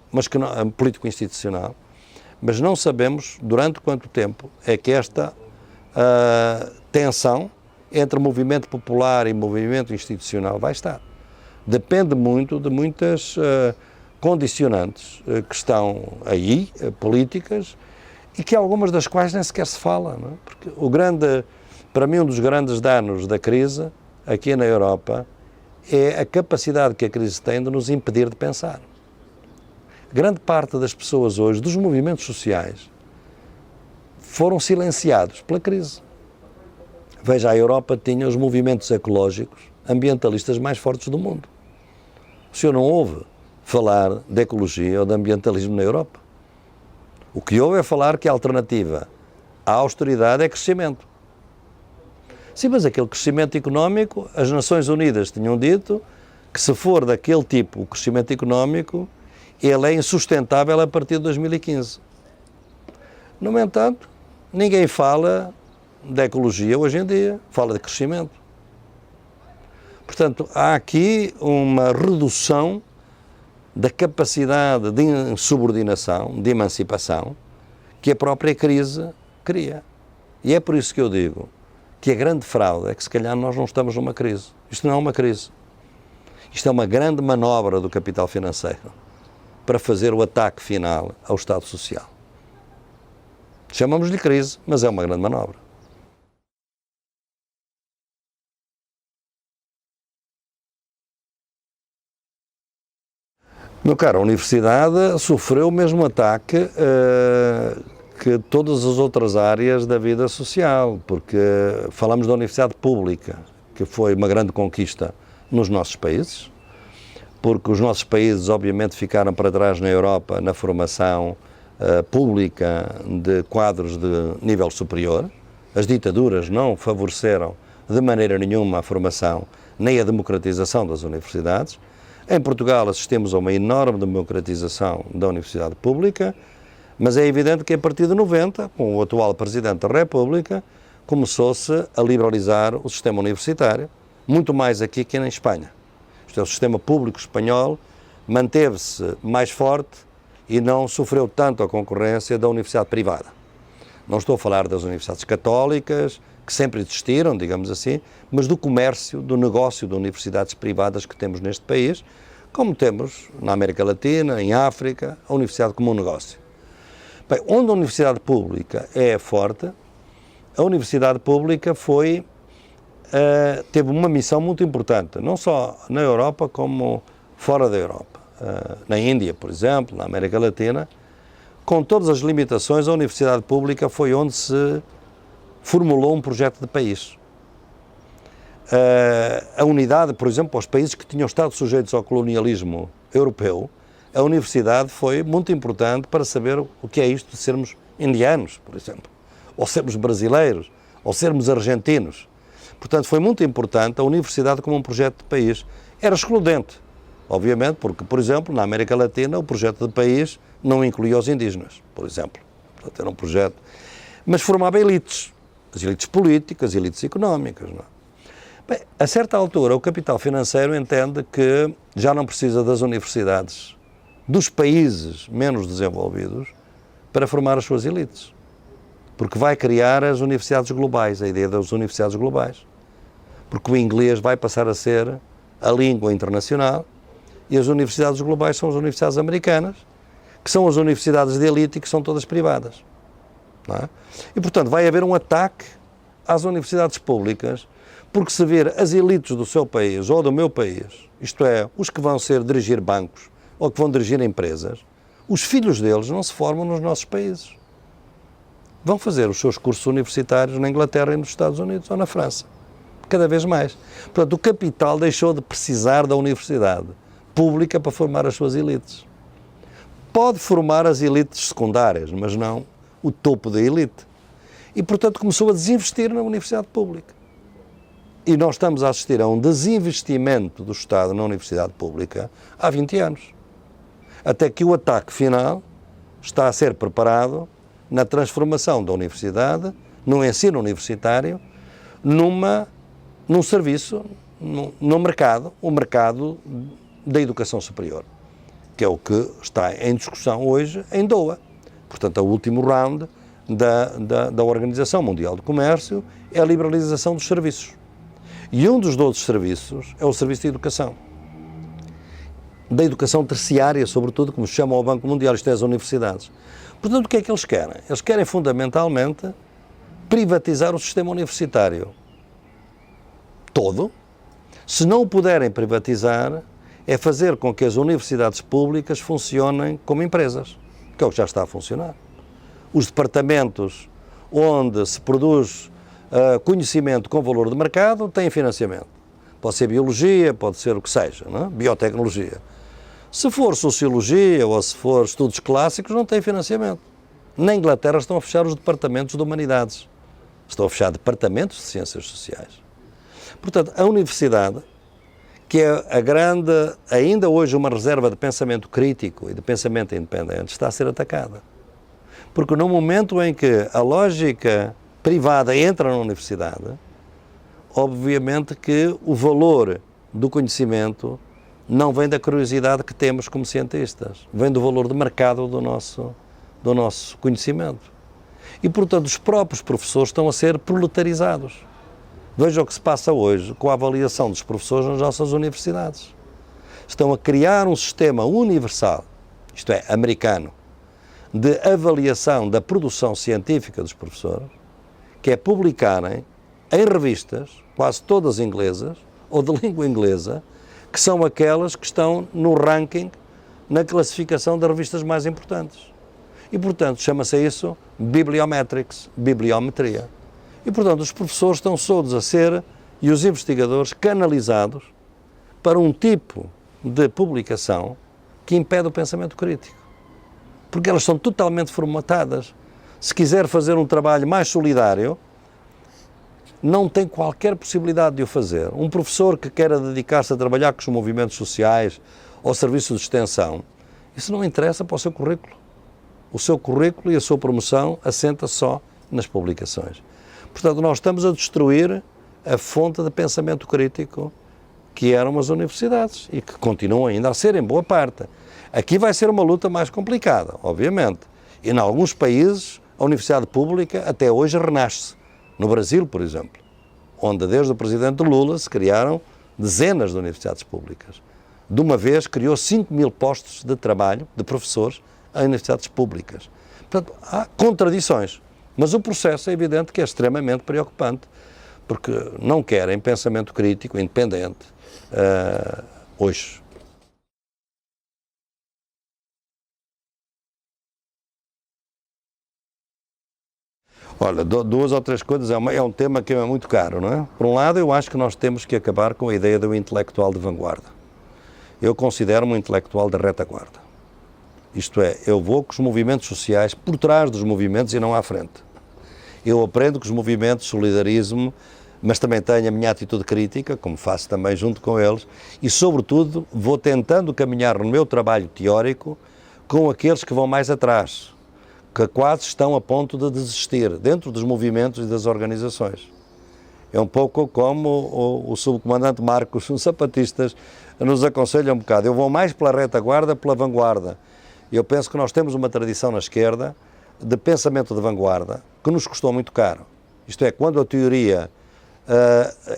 mas que não, político-institucional, mas não sabemos durante quanto tempo é que esta tensão entre movimento popular e movimento institucional vai estar. Depende muito de muitas condicionantes que estão aí, políticas, e que algumas das quais nem sequer se fala, não é? Porque para mim, um dos grandes danos da crise aqui na Europa é a capacidade que a crise tem de nos impedir de pensar. Grande parte das pessoas hoje, dos movimentos sociais, foram silenciados pela crise. Veja, a Europa tinha os movimentos ecológicos, ambientalistas mais fortes do mundo. O senhor não ouve falar de ecologia ou de ambientalismo na Europa. O que ouve é falar que a alternativa à austeridade é crescimento. Sim, mas aquele crescimento económico, as Nações Unidas tinham dito que se for daquele tipo o crescimento económico, ele é insustentável a partir de 2015. No entanto, ninguém fala da ecologia hoje em dia, fala de crescimento. Portanto, há aqui uma redução da capacidade de insubordinação, de emancipação, que a própria crise cria. E é por isso que eu digo que a grande fraude é que se calhar nós não estamos numa crise. Isto não é uma crise. Isto é uma grande manobra do capital financeiro para fazer o ataque final ao Estado Social. Chamamos-lhe crise, mas é uma grande manobra. Meu caro, a universidade sofreu o mesmo ataque que todas as outras áreas da vida social, porque falamos da universidade pública, que foi uma grande conquista nos nossos países, porque os nossos países obviamente ficaram para trás na Europa na formação pública de quadros de nível superior. As ditaduras não favoreceram de maneira nenhuma a formação nem a democratização das universidades. Em Portugal assistimos a uma enorme democratização da universidade pública, mas é evidente que a partir de 90, com o atual Presidente da República, começou-se a liberalizar o sistema universitário, muito mais aqui que em Espanha. Isto é, o sistema público espanhol manteve-se mais forte e não sofreu tanto a concorrência da universidade privada. Não estou a falar das universidades católicas, que sempre existiram, digamos assim, mas do comércio, do negócio de universidades privadas que temos neste país, como temos na América Latina, em África, a universidade como um negócio. Bem, onde a universidade pública é forte, a universidade pública teve uma missão muito importante, não só na Europa como fora da Europa. Na Índia, por exemplo, na América Latina, com todas as limitações, a universidade pública foi onde se formulou um projeto de país. A unidade, por exemplo, para os países que tinham estado sujeitos ao colonialismo europeu, a universidade foi muito importante para saber o que é isto de sermos indianos, por exemplo, ou sermos brasileiros, ou sermos argentinos. Portanto, foi muito importante a universidade como um projeto de país. Era excludente, obviamente, porque, por exemplo, na América Latina, o projeto de país não incluía os indígenas, por exemplo. Portanto, era um projeto... Mas formava elites, as elites políticas, elites económicas, não é? Bem, a certa altura, o capital financeiro entende que já não precisa das universidades dos países menos desenvolvidos para formar as suas elites. Porque vai criar as universidades globais, a ideia das universidades globais. Porque o inglês vai passar a ser a língua internacional e as universidades globais são as universidades americanas, que são as universidades de elite e que são todas privadas. Não é? E, portanto, vai haver um ataque às universidades públicas, porque se ver as elites do seu país ou do meu país, isto é, os que vão dirigir bancos ou que vão dirigir empresas, os filhos deles não se formam nos nossos países. Vão fazer os seus cursos universitários na Inglaterra e nos Estados Unidos ou na França. Cada vez mais. Portanto, o capital deixou de precisar da universidade pública para formar as suas elites. Pode formar as elites secundárias, mas não o topo da elite. E, portanto, começou a desinvestir na universidade pública. E nós estamos a assistir a um desinvestimento do Estado na universidade pública há 20 anos. Até que o ataque final está a ser preparado na transformação da universidade, no ensino universitário, num serviço, no mercado, o mercado da educação superior, que é o que está em discussão hoje em Doha. Portanto, o último round da Organização Mundial do Comércio é a liberalização dos serviços. E um dos 12 serviços é o serviço de educação. Da educação terciária, sobretudo, como se chama ao Banco Mundial, isto é, as universidades. Portanto, o que é que eles querem? Eles querem, fundamentalmente, privatizar o sistema universitário todo. Se não o puderem privatizar, é fazer com que as universidades públicas funcionem como empresas, que é o que já está a funcionar. Os departamentos onde se produz conhecimento com valor de mercado têm financiamento. Pode ser biologia, pode ser o que seja, não é? Biotecnologia. Se for sociologia ou se for estudos clássicos, não tem financiamento. Na Inglaterra estão a fechar os departamentos de humanidades. Estão a fechar departamentos de ciências sociais. Portanto, a universidade, que é ainda hoje uma reserva de pensamento crítico e de pensamento independente, está a ser atacada. Porque no momento em que a lógica privada entra na universidade, obviamente que o valor do conhecimento não vem da curiosidade que temos como cientistas, vem do valor de mercado do nosso conhecimento. E, portanto, os próprios professores estão a ser proletarizados. Veja o que se passa hoje com a avaliação dos professores nas nossas universidades. Estão a criar um sistema universal, isto é, americano, de avaliação da produção científica dos professores, que é publicarem em revistas, quase todas inglesas, ou de língua inglesa, que são aquelas que estão no ranking, na classificação das revistas mais importantes. E, portanto, chama-se isso bibliometrics, bibliometria. E, portanto, os professores estão todos a ser, e os investigadores, canalizados para um tipo de publicação que impede o pensamento crítico. Porque elas são totalmente formatadas. Se quiser fazer um trabalho mais solidário, não tem qualquer possibilidade de o fazer. Um professor que queira dedicar-se a trabalhar com os movimentos sociais ou serviços de extensão, isso não interessa para o seu currículo. O seu currículo e a sua promoção assenta só nas publicações. Portanto, nós estamos a destruir a fonte de pensamento crítico que eram as universidades e que continuam ainda a ser em boa parte. Aqui vai ser uma luta mais complicada, obviamente. E em alguns países, a universidade pública até hoje renasce. No Brasil, por exemplo, onde desde o presidente Lula se criaram dezenas de universidades públicas. De uma vez criou 5.000 postos de trabalho de professores em universidades públicas. Portanto, há contradições, mas o processo é evidente que é extremamente preocupante, porque não querem pensamento crítico, independente, hoje. Olha, duas ou três coisas, é um tema que é muito caro, não é? Por um lado, eu acho que nós temos que acabar com a ideia do intelectual de vanguarda. Eu considero-me um intelectual de retaguarda. Isto é, eu vou com os movimentos sociais por trás dos movimentos e não à frente. Eu aprendo com os movimentos de solidarismo mas também tenho a minha atitude crítica, como faço também junto com eles, e sobretudo vou tentando caminhar no meu trabalho teórico com aqueles que vão mais atrás, que quase estão a ponto de desistir, dentro dos movimentos e das organizações. É um pouco como o subcomandante Marcos, os zapatistas, nos aconselha um bocado. Eu vou mais pela retaguarda, pela vanguarda. Eu penso que nós temos uma tradição na esquerda de pensamento de vanguarda que nos custou muito caro. Isto é, quando a teoria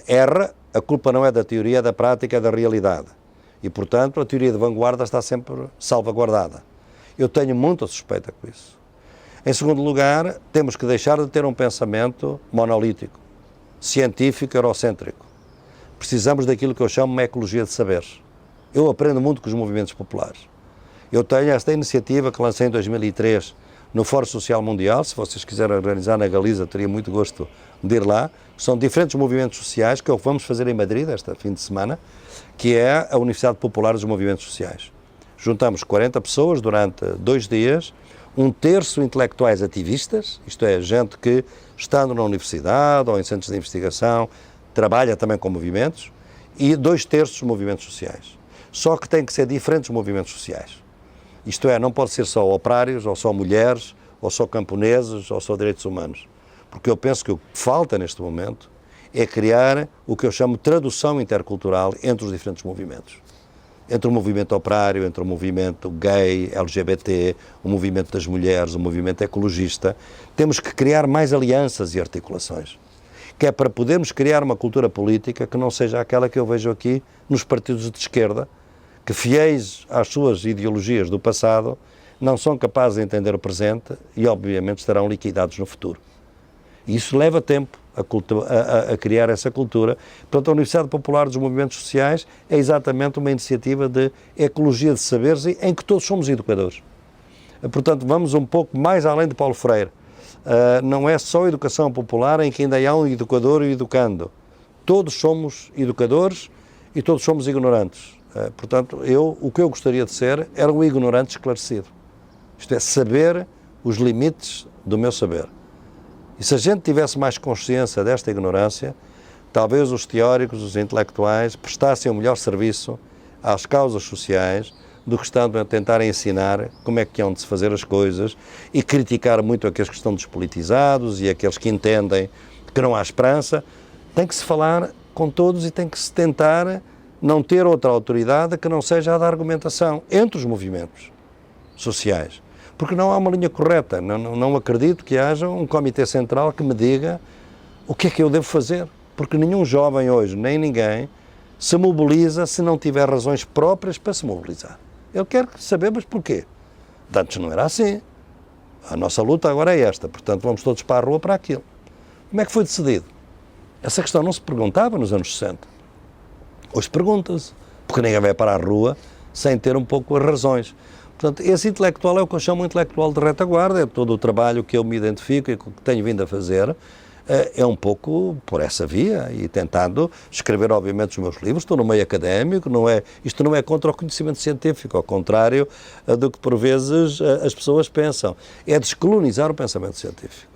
erra, a culpa não é da teoria, é da prática, é da realidade. E, portanto, a teoria de vanguarda está sempre salvaguardada. Eu tenho muita suspeita com isso. Em segundo lugar, temos que deixar de ter um pensamento monolítico, científico, eurocêntrico. Precisamos daquilo que eu chamo uma ecologia de saberes. Eu aprendo muito com os movimentos populares. Eu tenho esta iniciativa que lancei em 2003 no Fórum Social Mundial. Se vocês quiserem organizar na Galiza, teria muito gosto de ir lá. São diferentes movimentos sociais que vamos fazer em Madrid, este fim de semana, que é a Universidade Popular dos Movimentos Sociais. Juntamos 40 pessoas durante 2 dias, 1/3 intelectuais ativistas, isto é, gente que, estando na universidade ou em centros de investigação, trabalha também com movimentos, e 2/3 movimentos sociais. Só que tem que ser diferentes movimentos sociais. Isto é, não pode ser só operários, ou só mulheres, ou só camponeses, ou só direitos humanos. Porque eu penso que o que falta neste momento é criar o que eu chamo de tradução intercultural entre os diferentes movimentos. Entre o movimento operário, entre o movimento gay, LGBT, o movimento das mulheres, o movimento ecologista. Temos que criar mais alianças e articulações, que é para podermos criar uma cultura política que não seja aquela que eu vejo aqui nos partidos de esquerda, que, fiéis às suas ideologias do passado, não são capazes de entender o presente e, obviamente, estarão liquidados no futuro. E isso leva tempo a criar essa cultura. Portanto, a Universidade Popular dos Movimentos Sociais é exatamente uma iniciativa de ecologia de saberes em que todos somos educadores. Portanto, vamos um pouco mais além de Paulo Freire. Não é só educação popular em que ainda há um educador e educando. Todos somos educadores e todos somos ignorantes. Portanto, o que eu gostaria de ser era um ignorante esclarecido. Isto é, saber os limites do meu saber. E se a gente tivesse mais consciência desta ignorância, talvez os teóricos, os intelectuais, prestassem o melhor serviço às causas sociais do que estão a tentar ensinar como é que hão de se fazer as coisas e criticar muito aqueles que estão despolitizados e aqueles que entendem que não há esperança. Tem que se falar com todos e tem que se tentar não ter outra autoridade que não seja a da argumentação entre os movimentos sociais. Porque não há uma linha correta. Não acredito que haja um comitê central que me diga o que é que eu devo fazer. Porque nenhum jovem hoje, nem ninguém, se mobiliza se não tiver razões próprias para se mobilizar. Ele quer saber, mas porquê? Antes não era assim. A nossa luta agora é esta, portanto vamos todos para a rua para aquilo. Como é que foi decidido? Essa questão não se perguntava nos anos 60. Hoje pergunta-se, porque ninguém vai para a rua sem ter um pouco as razões. Portanto, esse intelectual é o que eu chamo de intelectual de retaguarda, é todo o trabalho que eu me identifico e que tenho vindo a fazer, é um pouco por essa via e tentando escrever, obviamente, os meus livros. Estou no meio académico, isto não é contra o conhecimento científico, ao contrário do que por vezes as pessoas pensam. É descolonizar o pensamento científico.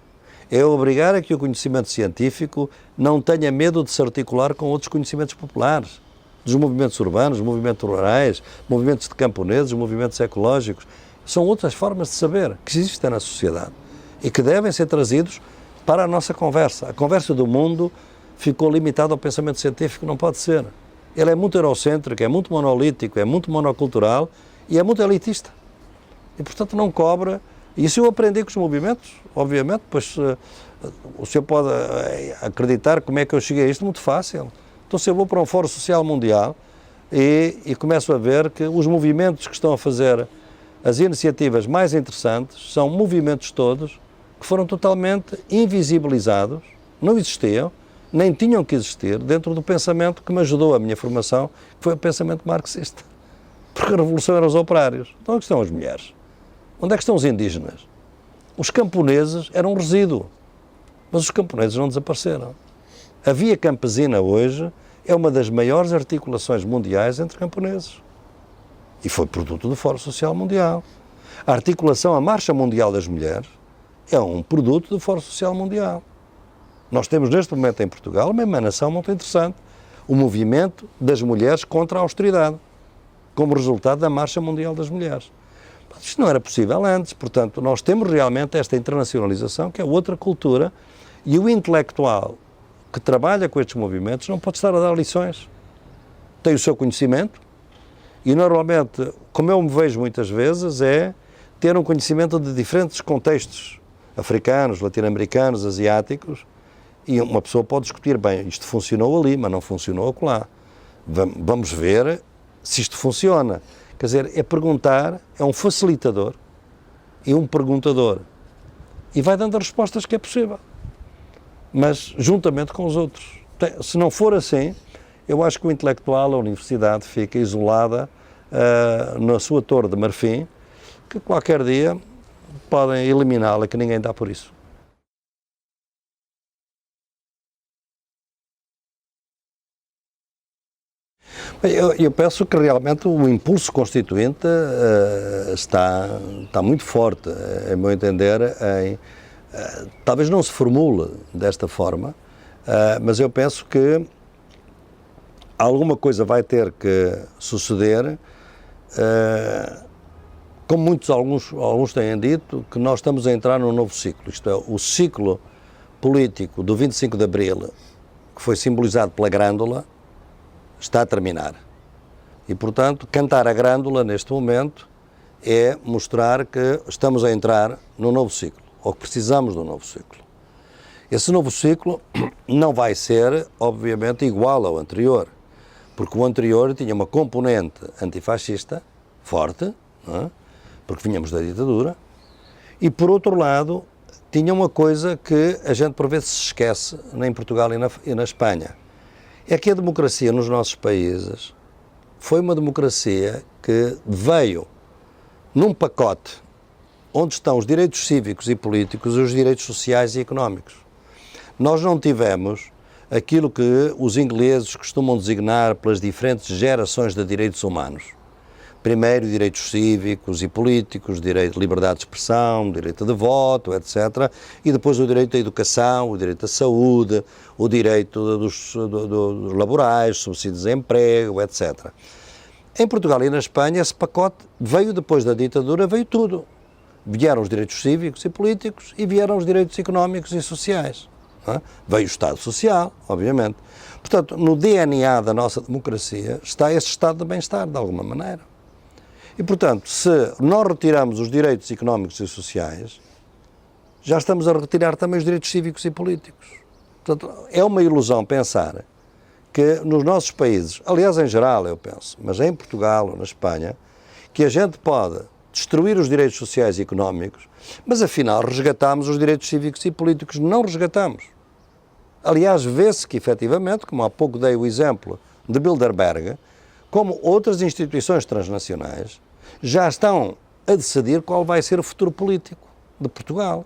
É obrigar a que o conhecimento científico não tenha medo de se articular com outros conhecimentos populares, dos movimentos urbanos, movimentos rurais, movimentos de camponeses, movimentos ecológicos. São outras formas de saber que existem na sociedade e que devem ser trazidos para a nossa conversa. A conversa do mundo ficou limitada ao pensamento científico, não pode ser. Ele é muito eurocêntrico, é muito monolítico, é muito monocultural e é muito elitista. E, portanto, não cobra. Isso eu aprendi com os movimentos, obviamente, pois o senhor pode acreditar como é que eu cheguei a isto, muito fácil. Então, se eu vou para um Fórum Social Mundial e começo a ver que os movimentos que estão a fazer as iniciativas mais interessantes são movimentos todos que foram totalmente invisibilizados, não existiam, nem tinham que existir dentro do pensamento que me ajudou a minha formação, que foi o pensamento marxista. Porque a revolução era os operários. Então, onde é que estão as mulheres? Onde é que estão os indígenas? Os camponeses eram um resíduo, mas os camponeses não desapareceram. A via campesina hoje é uma das maiores articulações mundiais entre camponeses. E foi produto do Fórum Social Mundial. A articulação, a Marcha Mundial das Mulheres, é um produto do Fórum Social Mundial. Nós temos neste momento em Portugal uma emanação muito interessante, o movimento das mulheres contra a austeridade, como resultado da Marcha Mundial das Mulheres. Isto não era possível antes, portanto, nós temos realmente esta internacionalização, que é outra cultura, e o intelectual que trabalha com estes movimentos não pode estar a dar lições. Tem o seu conhecimento, e normalmente, como eu me vejo muitas vezes, é ter um conhecimento de diferentes contextos, africanos, latino-americanos, asiáticos, e uma pessoa pode discutir, bem, isto funcionou ali, mas não funcionou acolá. Vamos ver se isto funciona. Quer dizer, é perguntar, é um facilitador e um perguntador. E vai dando as respostas que é possível. Mas juntamente com os outros. Se não for assim, eu acho que o intelectual, a universidade, fica isolada na sua torre de marfim, que qualquer dia podem eliminá-la, que ninguém dá por isso. Eu penso que realmente o impulso constituinte está muito forte, a meu entender, talvez não se formule desta forma, mas eu penso que alguma coisa vai ter que suceder, como alguns têm dito, que nós estamos a entrar num novo ciclo, isto é, o ciclo político do 25 de Abril, que foi simbolizado pela grândula, está a terminar. E, portanto, cantar a grândula neste momento é mostrar que estamos a entrar num novo ciclo, ou que precisamos de um novo ciclo. Esse novo ciclo não vai ser, obviamente, igual ao anterior, porque o anterior tinha uma componente antifascista forte, não é? Porque vinhamos da ditadura, e, por outro lado, tinha uma coisa que a gente por vezes se esquece em Portugal e na Espanha, é que a democracia nos nossos países foi uma democracia que veio num pacote onde estão os direitos cívicos e políticos e os direitos sociais e económicos. Nós não tivemos aquilo que os ingleses costumam designar pelas diferentes gerações de direitos humanos. Primeiro, direitos cívicos e políticos, direito de liberdade de expressão, direito de voto, etc. E depois o direito à educação, o direito à saúde, o direito dos laborais, subsídios de emprego, etc. Em Portugal e na Espanha, esse pacote veio depois da ditadura, veio tudo. Vieram os direitos cívicos e políticos e vieram os direitos económicos e sociais. Não é? Veio o Estado Social, obviamente. Portanto, no DNA da nossa democracia está esse estado de bem-estar, de alguma maneira. E, portanto, se nós retiramos os direitos económicos e sociais, já estamos a retirar também os direitos cívicos e políticos. Portanto, é uma ilusão pensar que nos nossos países, aliás, em geral, eu penso, mas em Portugal ou na Espanha, que a gente pode destruir os direitos sociais e económicos, mas afinal resgatamos os direitos cívicos e políticos. Não resgatamos. Aliás, vê-se que, efetivamente, como há pouco dei o exemplo de Bilderberg, como outras instituições transnacionais já estão a decidir qual vai ser o futuro político de Portugal.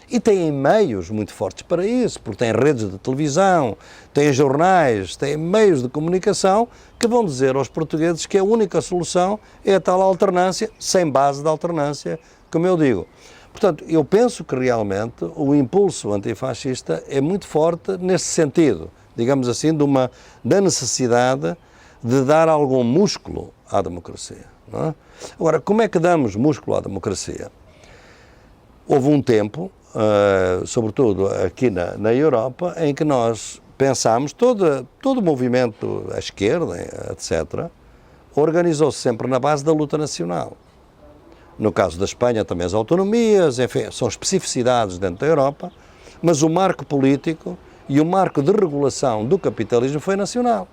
E têm meios muito fortes para isso, porque têm redes de televisão, têm jornais, têm meios de comunicação que vão dizer aos portugueses que a única solução é a tal alternância, sem base de alternância, como eu digo. Portanto, eu penso que realmente o impulso antifascista é muito forte nesse sentido, digamos assim, da necessidade de dar algum músculo à democracia. Não é? Agora, como é que damos músculo à democracia? Houve um tempo, sobretudo aqui na Europa, em que nós pensámos, todo o movimento à esquerda, etc., organizou-se sempre na base da luta nacional. No caso da Espanha também as autonomias, enfim, são especificidades dentro da Europa, mas o marco político e o marco de regulação do capitalismo foi nacional.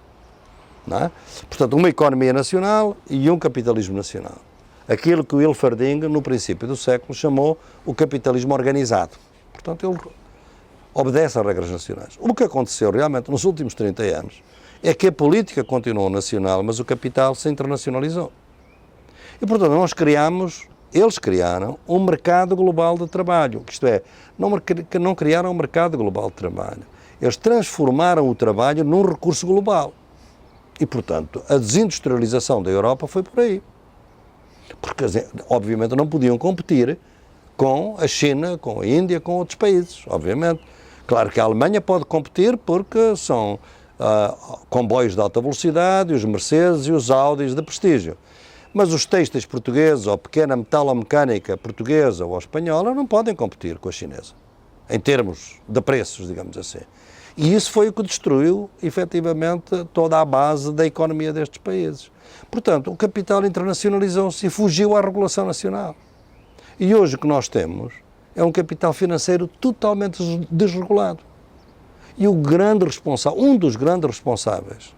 Não é? Portanto, uma economia nacional e um capitalismo nacional. Aquilo que o Hilferding, no princípio do século, chamou o capitalismo organizado. Portanto, ele obedece às regras nacionais. O que aconteceu realmente nos últimos 30 anos é que a política continuou nacional, mas o capital se internacionalizou. E, portanto, eles criaram um mercado global de trabalho. Isto é, não criaram um mercado global de trabalho. Eles transformaram o trabalho num recurso global. E, portanto, a desindustrialização da Europa foi por aí. Porque, obviamente, não podiam competir com a China, com a Índia, com outros países, obviamente. Claro que a Alemanha pode competir porque são comboios de alta velocidade, os Mercedes e os Audis de prestígio. Mas os têxteis portugueses ou a pequena metalomecânica portuguesa ou espanhola não podem competir com a chinesa, em termos de preços, digamos assim. E isso foi o que destruiu, efetivamente, toda a base da economia destes países. Portanto, o capital internacionalizou-se e fugiu à regulação nacional. E hoje o que nós temos é um capital financeiro totalmente desregulado. E o grande responsável, um dos grandes responsáveis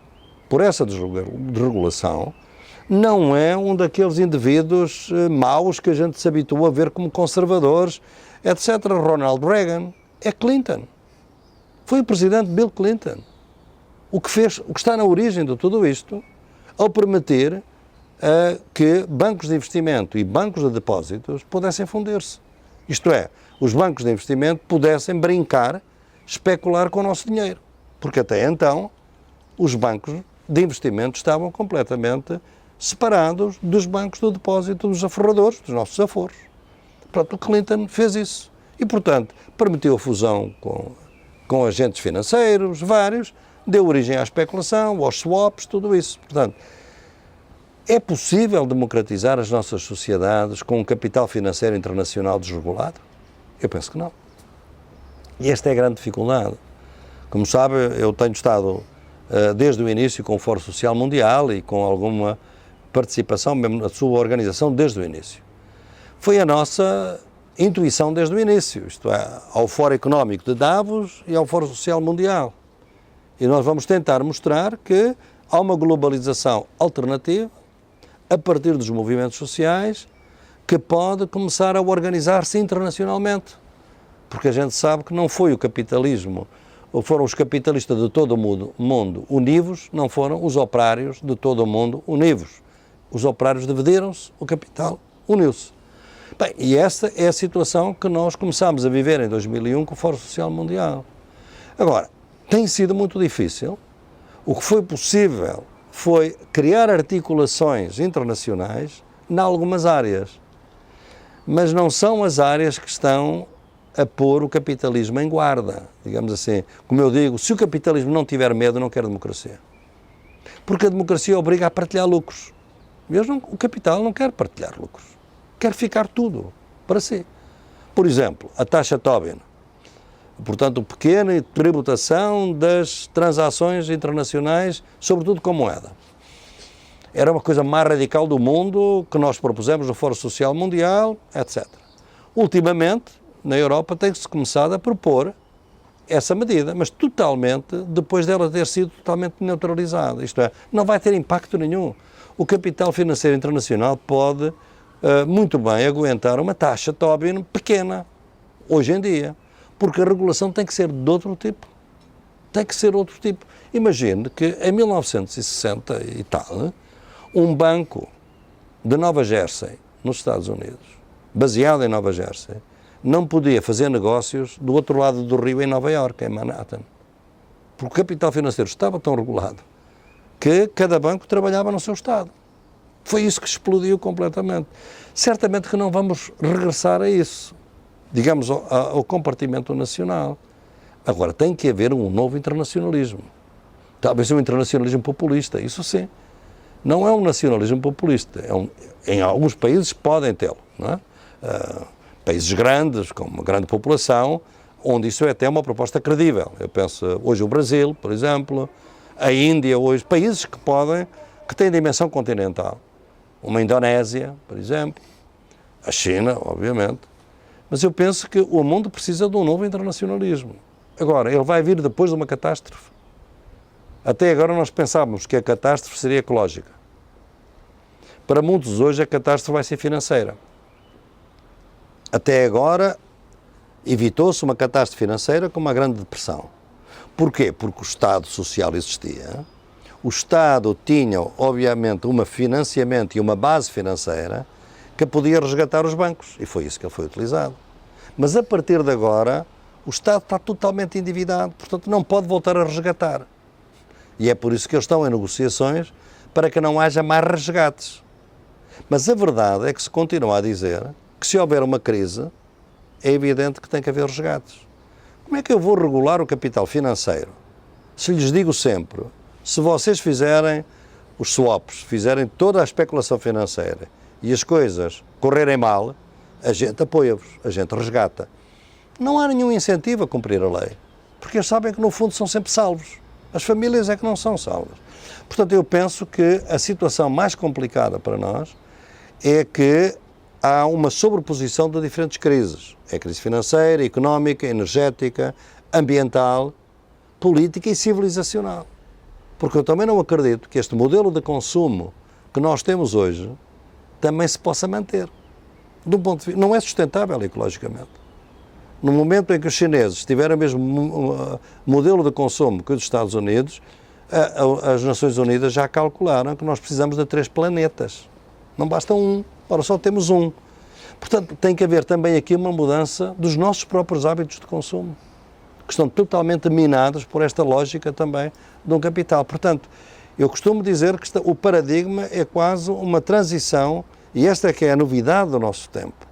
por essa desregulação não é um daqueles indivíduos maus que a gente se habituou a ver como conservadores, etc. Ronald Reagan, é Clinton. Foi o presidente Bill Clinton. O que está na origem de tudo isto, ao permitir que bancos de investimento e bancos de depósitos pudessem fundir-se. Isto é, os bancos de investimento pudessem brincar, especular com o nosso dinheiro. Porque até então, os bancos de investimento estavam completamente separados dos bancos de depósito dos aforradores, dos nossos aforros. Pronto, o Clinton fez isso. E, portanto, permitiu a fusão com agentes financeiros, vários, deu origem à especulação, aos swaps, tudo isso. Portanto, é possível democratizar as nossas sociedades com um capital financeiro internacional desregulado? Eu penso que não. E esta é a grande dificuldade. Como sabe, eu tenho estado desde o início com o Fórum Social Mundial e com alguma participação mesmo na sua organização desde o início. Foi a nossa intuição desde o início, isto é, ao Fórum Económico de Davos e ao Fórum Social Mundial. E nós vamos tentar mostrar que há uma globalização alternativa, a partir dos movimentos sociais, que pode começar a organizar-se internacionalmente. Porque a gente sabe que não foi o capitalismo, ou foram os capitalistas de todo o mundo univos, não foram os operários de todo o mundo univos. Os operários dividiram-se, o capital uniu-se. Bem, e esta é a situação que nós começámos a viver em 2001 com o Fórum Social Mundial. Agora, tem sido muito difícil. O que foi possível foi criar articulações internacionais em algumas áreas. Mas não são as áreas que estão a pôr o capitalismo em guarda. Digamos assim, como eu digo, se o capitalismo não tiver medo, não quer democracia. Porque a democracia obriga a partilhar lucros. Mesmo o capital não quer partilhar lucros. Quer ficar tudo para si. Por exemplo, a taxa Tobin. Portanto, a pequena tributação das transações internacionais, sobretudo com moeda. Era uma coisa mais radical do mundo que nós propusemos no Fórum Social Mundial, etc. Ultimamente, na Europa, tem-se começado a propor essa medida, mas totalmente, depois dela ter sido totalmente neutralizada. Isto é, não vai ter impacto nenhum. O capital financeiro internacional pode muito bem aguentar uma taxa Tobin pequena, hoje em dia, porque a regulação tem que ser de outro tipo. Tem que ser outro tipo. Imagine que em 1960 e tal, um banco de Nova Jersey, nos Estados Unidos, baseado em Nova Jersey, não podia fazer negócios do outro lado do rio em Nova Iorque, em Manhattan. Porque o capital financeiro estava tão regulado que cada banco trabalhava no seu estado. Foi isso que explodiu completamente. Certamente que não vamos regressar a isso, digamos, ao compartimento nacional. Agora, tem que haver um novo internacionalismo. Talvez um internacionalismo populista, isso sim. Não é um nacionalismo populista. Em alguns países podem tê-lo, não é? Países grandes, com uma grande população, onde isso é até uma proposta credível. Eu penso hoje o Brasil, por exemplo, a Índia hoje, países que têm dimensão continental. Uma Indonésia, por exemplo, a China, obviamente. Mas eu penso que o mundo precisa de um novo internacionalismo. Agora, ele vai vir depois de uma catástrofe. Até agora nós pensávamos que a catástrofe seria ecológica. Para muitos hoje a catástrofe vai ser financeira. Até agora evitou-se uma catástrofe financeira com uma grande depressão. Porquê? Porque o Estado Social existia, o Estado tinha, obviamente, um financiamento e uma base financeira que podia resgatar os bancos, e foi isso que ele foi utilizado. Mas a partir de agora, o Estado está totalmente endividado, portanto não pode voltar a resgatar. E é por isso que eles estão em negociações para que não haja mais resgates. Mas a verdade é que se continua a dizer que se houver uma crise, é evidente que tem que haver resgates. Como é que eu vou regular o capital financeiro? Se lhes digo sempre, se vocês fizerem os swaps, fizerem toda a especulação financeira e as coisas correrem mal, a gente apoia-vos, a gente resgata. Não há nenhum incentivo a cumprir a lei, porque eles sabem que no fundo são sempre salvos. As famílias é que não são salvas. Portanto, eu penso que a situação mais complicada para nós é que há uma sobreposição de diferentes crises. É a crise financeira, económica, energética, ambiental, política e civilizacional. Porque eu também não acredito que este modelo de consumo que nós temos hoje também se possa manter. De um ponto de vista, não é sustentável ecologicamente. No momento em que os chineses tiverem o mesmo modelo de consumo que os Estados Unidos, as Nações Unidas já calcularam que nós precisamos de 3 planetas. Não basta um, ora só temos um. Portanto, tem que haver também aqui uma mudança dos nossos próprios hábitos de consumo, que estão totalmente minados por esta lógica também de um capital. Portanto, eu costumo dizer que o paradigma é quase uma transição, e esta é que é a novidade do nosso tempo.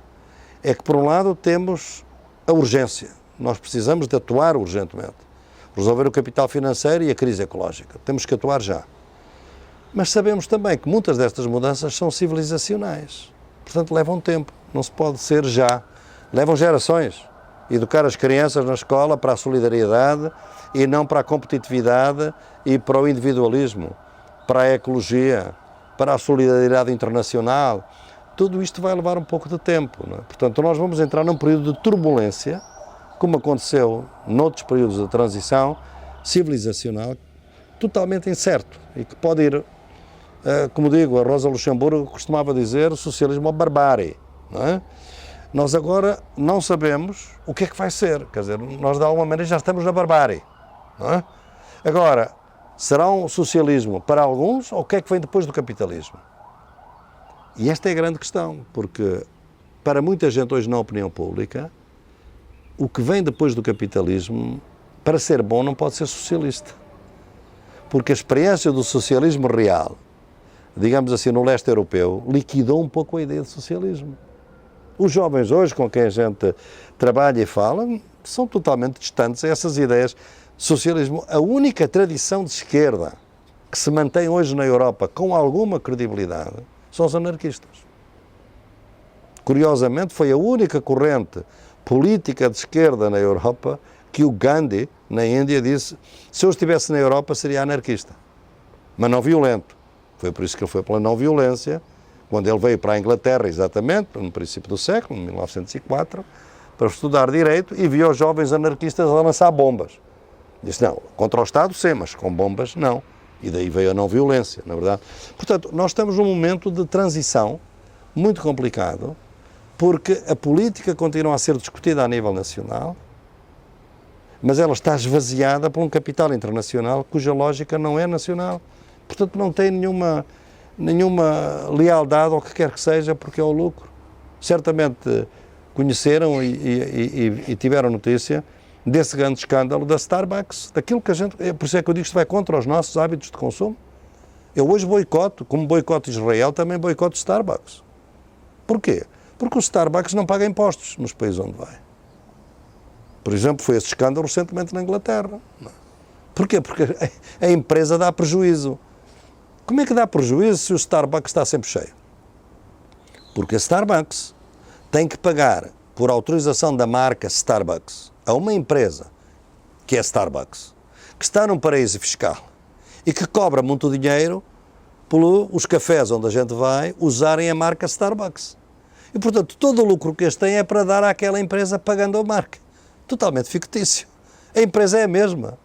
É que, por um lado, temos a urgência. Nós precisamos de atuar urgentemente. Resolver o capital financeiro e a crise ecológica. Temos que atuar já. Mas sabemos também que muitas destas mudanças são civilizacionais. Portanto, levam tempo. Não se pode ser já. Levam gerações. Educar as crianças na escola para a solidariedade e não para a competitividade e para o individualismo, para a ecologia, para a solidariedade internacional. Tudo isto vai levar um pouco de tempo, não é? Portanto, nós vamos entrar num período de turbulência, como aconteceu noutros períodos de transição civilizacional, totalmente incerto e que pode ir, como digo, a Rosa Luxemburgo costumava dizer, o socialismo à barbárie, não é? Nós agora não sabemos o que é que vai ser, quer dizer, nós de alguma maneira já estamos na barbárie, não é? Agora, será um socialismo para alguns ou o que é que vem depois do capitalismo? E esta é a grande questão, porque para muita gente hoje na opinião pública, o que vem depois do capitalismo, para ser bom, não pode ser socialista. Porque a experiência do socialismo real, digamos assim, no leste europeu, liquidou um pouco a ideia de socialismo. Os jovens hoje, com quem a gente trabalha e fala, são totalmente distantes a essas ideias. Socialismo, a única tradição de esquerda que se mantém hoje na Europa com alguma credibilidade são os anarquistas. Curiosamente, foi a única corrente política de esquerda na Europa que o Gandhi, na Índia, disse: se eu estivesse na Europa seria anarquista, mas não violento. Foi por isso que ele foi pela não violência, quando ele veio para a Inglaterra, exatamente, no princípio do século, em 1904, para estudar Direito, e viu os jovens anarquistas a lançar bombas. Disse: não, contra o Estado sim, mas com bombas não. E daí veio a não violência, na verdade. Portanto, nós estamos num momento de transição muito complicado, porque a política continua a ser discutida a nível nacional, mas ela está esvaziada por um capital internacional cuja lógica não é nacional. Portanto, não tem nenhuma lealdade ao que quer que seja, porque é o lucro. Certamente conheceram e tiveram notícia desse grande escândalo da Starbucks, daquilo que a gente... Por isso é que eu digo que isto vai contra os nossos hábitos de consumo. Eu hoje boicoto, como boicoto Israel, também boicoto Starbucks. Porquê? Porque o Starbucks não paga impostos nos países onde vai. Por exemplo, foi esse escândalo recentemente na Inglaterra. Porquê? Porque a empresa dá prejuízo. Como é que dá prejuízo se o Starbucks está sempre cheio? Porque a Starbucks tem que pagar por autorização da marca Starbucks a uma empresa, que é Starbucks, que está num paraíso fiscal e que cobra muito dinheiro pelos cafés onde a gente vai usarem a marca Starbucks. E, portanto, todo o lucro que eles têm é para dar àquela empresa pagando a marca. Totalmente fictício. A empresa é a mesma.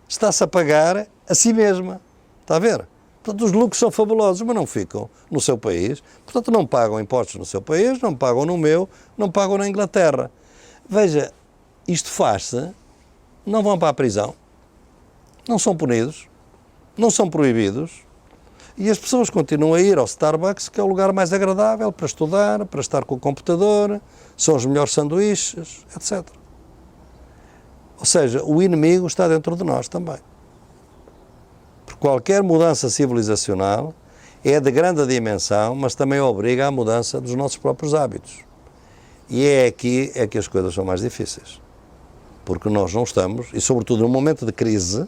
Está-se a pagar a si mesma. Está a ver? Portanto, os lucros são fabulosos, mas não ficam no seu país. Portanto, não pagam impostos no seu país, não pagam no meu, não pagam na Inglaterra. Veja, isto faz-se, não vão para a prisão, não são punidos, não são proibidos, e as pessoas continuam a ir ao Starbucks, que é o lugar mais agradável para estudar, para estar com o computador, são os melhores sanduíches, etc. Ou seja, o inimigo está dentro de nós também. Porque qualquer mudança civilizacional é de grande dimensão, mas também obriga à mudança dos nossos próprios hábitos. E é aqui que as coisas são mais difíceis. porque nós não estamos, e sobretudo num momento de crise,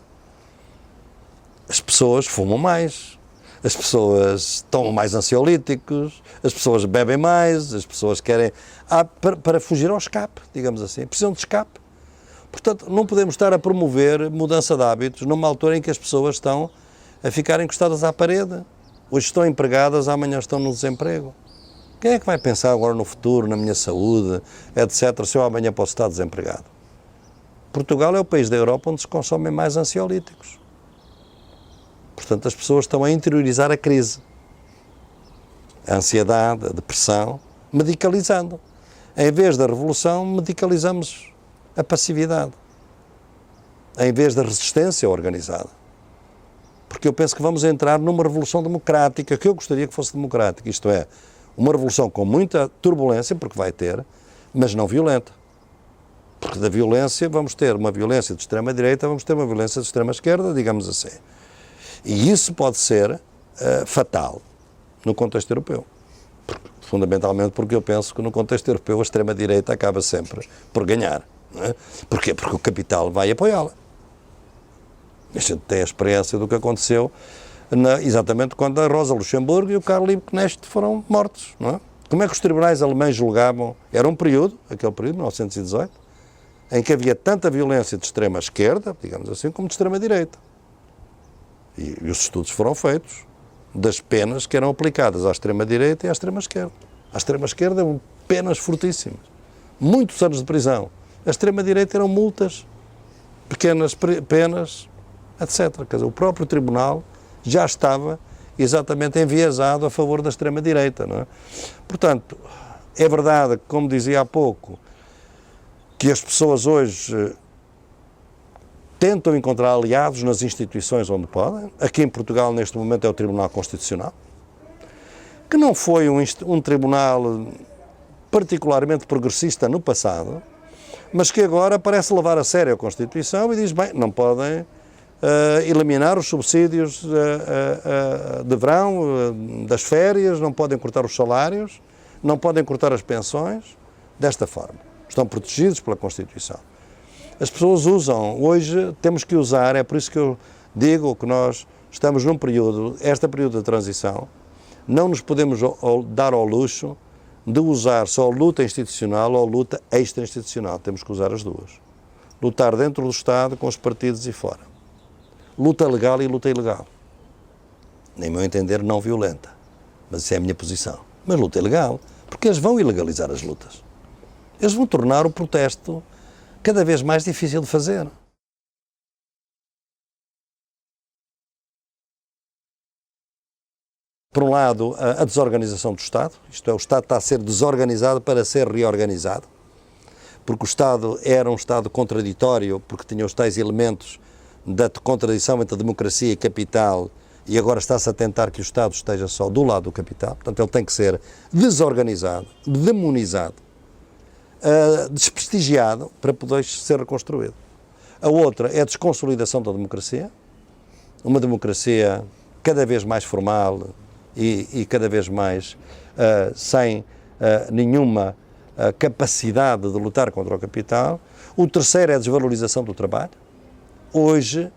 as pessoas fumam mais, as pessoas tomam mais ansiolíticos, as pessoas bebem mais, as pessoas querem... para fugir ao escape, digamos assim, precisam de escape. Portanto, não podemos estar a promover mudança de hábitos numa altura em que as pessoas estão a ficar encostadas à parede. Hoje estão empregadas, amanhã estão no desemprego. Quem é que vai pensar agora no futuro, na minha saúde, etc., se eu amanhã posso estar desempregado? Portugal é o país da Europa onde se consomem mais ansiolíticos. Portanto, as pessoas estão a interiorizar a crise, a ansiedade, a depressão, medicalizando. Em vez da revolução, medicalizamos a passividade. Em vez da resistência organizada. Porque eu penso que vamos entrar numa revolução democrática, que eu gostaria que fosse democrática, isto é, uma revolução com muita turbulência, porque vai ter, mas não violenta. Porque da violência vamos ter uma violência de extrema-direita, vamos ter uma violência de extrema-esquerda, digamos assim. E isso pode ser fatal no contexto europeu. Fundamentalmente porque eu penso que no contexto europeu a extrema-direita acaba sempre por ganhar. Não é? Porquê? Porque o capital vai apoiá-la. A gente tem a experiência do que aconteceu exatamente quando a Rosa Luxemburgo e o Karl Liebknecht foram mortos. Não é? Como é que os tribunais alemães julgavam? Era um período, aquele período, 1918, em que havia tanta violência de extrema-esquerda, digamos assim, como de extrema-direita. E os estudos foram feitos das penas que eram aplicadas à extrema-direita e à extrema-esquerda. À extrema-esquerda eram penas fortíssimas. Muitos anos de prisão. A extrema-direita eram multas, pequenas penas, etc. Quer dizer, o próprio tribunal já estava exatamente enviesado a favor da extrema-direita, não é? Portanto, é verdade, como dizia há pouco, que as pessoas hoje tentam encontrar aliados nas instituições onde podem. Aqui em Portugal, neste momento, é o Tribunal Constitucional, que não foi um tribunal particularmente progressista no passado, mas que agora parece levar a sério a Constituição e diz, bem, não podem eliminar os subsídios de verão, das férias, não podem cortar os salários, não podem cortar as pensões, desta forma. Estão protegidos pela Constituição. As pessoas usam, hoje temos que usar, é por isso que eu digo que nós estamos num período, este período de transição, não nos podemos dar ao luxo de usar só luta institucional ou luta extra-institucional, temos que usar as duas. Lutar dentro do Estado, com os partidos e fora. Luta legal e luta ilegal. Nem meu entender, não violenta, mas isso é a minha posição. Mas luta ilegal, porque eles vão ilegalizar as lutas. Eles vão tornar o protesto cada vez mais difícil de fazer. Por um lado, a desorganização do Estado, isto é, o Estado está a ser desorganizado para ser reorganizado, porque o Estado era um Estado contraditório, porque tinha os tais elementos da contradição entre a democracia e capital, e agora está-se a tentar que o Estado esteja só do lado do capital, portanto ele tem que ser desorganizado, demonizado, desprestigiado para poder ser reconstruído. A outra é a desconsolidação da democracia, uma democracia cada vez mais formal e cada vez mais sem nenhuma capacidade de lutar contra o capital. O terceiro é a desvalorização do trabalho. Hoje,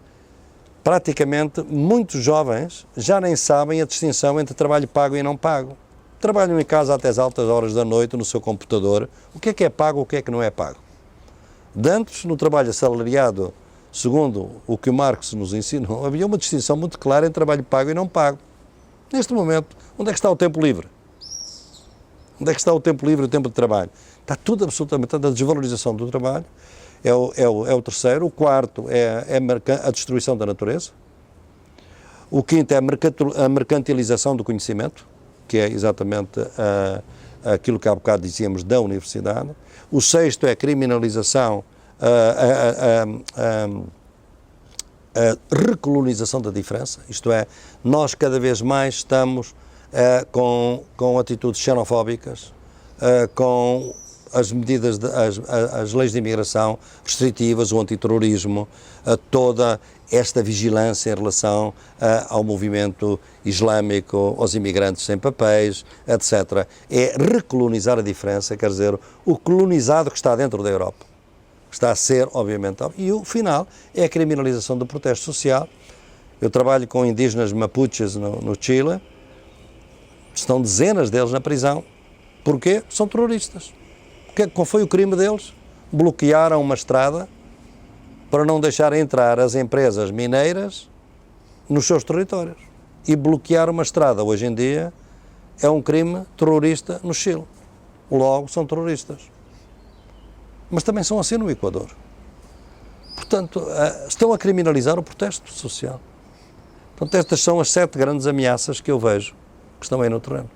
praticamente, muitos jovens já nem sabem a distinção entre trabalho pago e não pago. Trabalham em casa até as altas horas da noite no seu computador. O que é pago, o que é que não é pago? De antes, no trabalho assalariado, segundo o que o Marx nos ensinou, havia uma distinção muito clara entre trabalho pago e não pago. Neste momento, onde é que está o tempo livre? Onde é que está o tempo livre e o tempo de trabalho? Está tudo absolutamente, a desvalorização do trabalho é o terceiro. O quarto é a destruição da natureza. O quinto é a mercantilização do conhecimento, que é exatamente aquilo que há bocado dizíamos da universidade. O sexto é a criminalização, a recolonização da diferença, isto é, nós cada vez mais estamos com atitudes xenofóbicas, com as medidas, as leis de imigração restritivas, o antiterrorismo, toda esta vigilância em relação ao movimento islâmico, aos imigrantes sem papéis, etc. É recolonizar a diferença, quer dizer, o colonizado que está dentro da Europa. está a ser, obviamente. E o final é a criminalização do protesto social. Eu trabalho com indígenas mapuches no Chile, estão dezenas deles na prisão. Porquê? São terroristas. Qual foi o crime deles? Bloquearam uma estrada para não deixar entrar as empresas mineiras nos seus territórios. E bloquear uma estrada, hoje em dia, é um crime terrorista no Chile. Logo, são terroristas. Mas também são assim no Equador. Portanto, estão a criminalizar o protesto social. Portanto, estas são as 7 grandes ameaças que eu vejo que estão aí no terreno.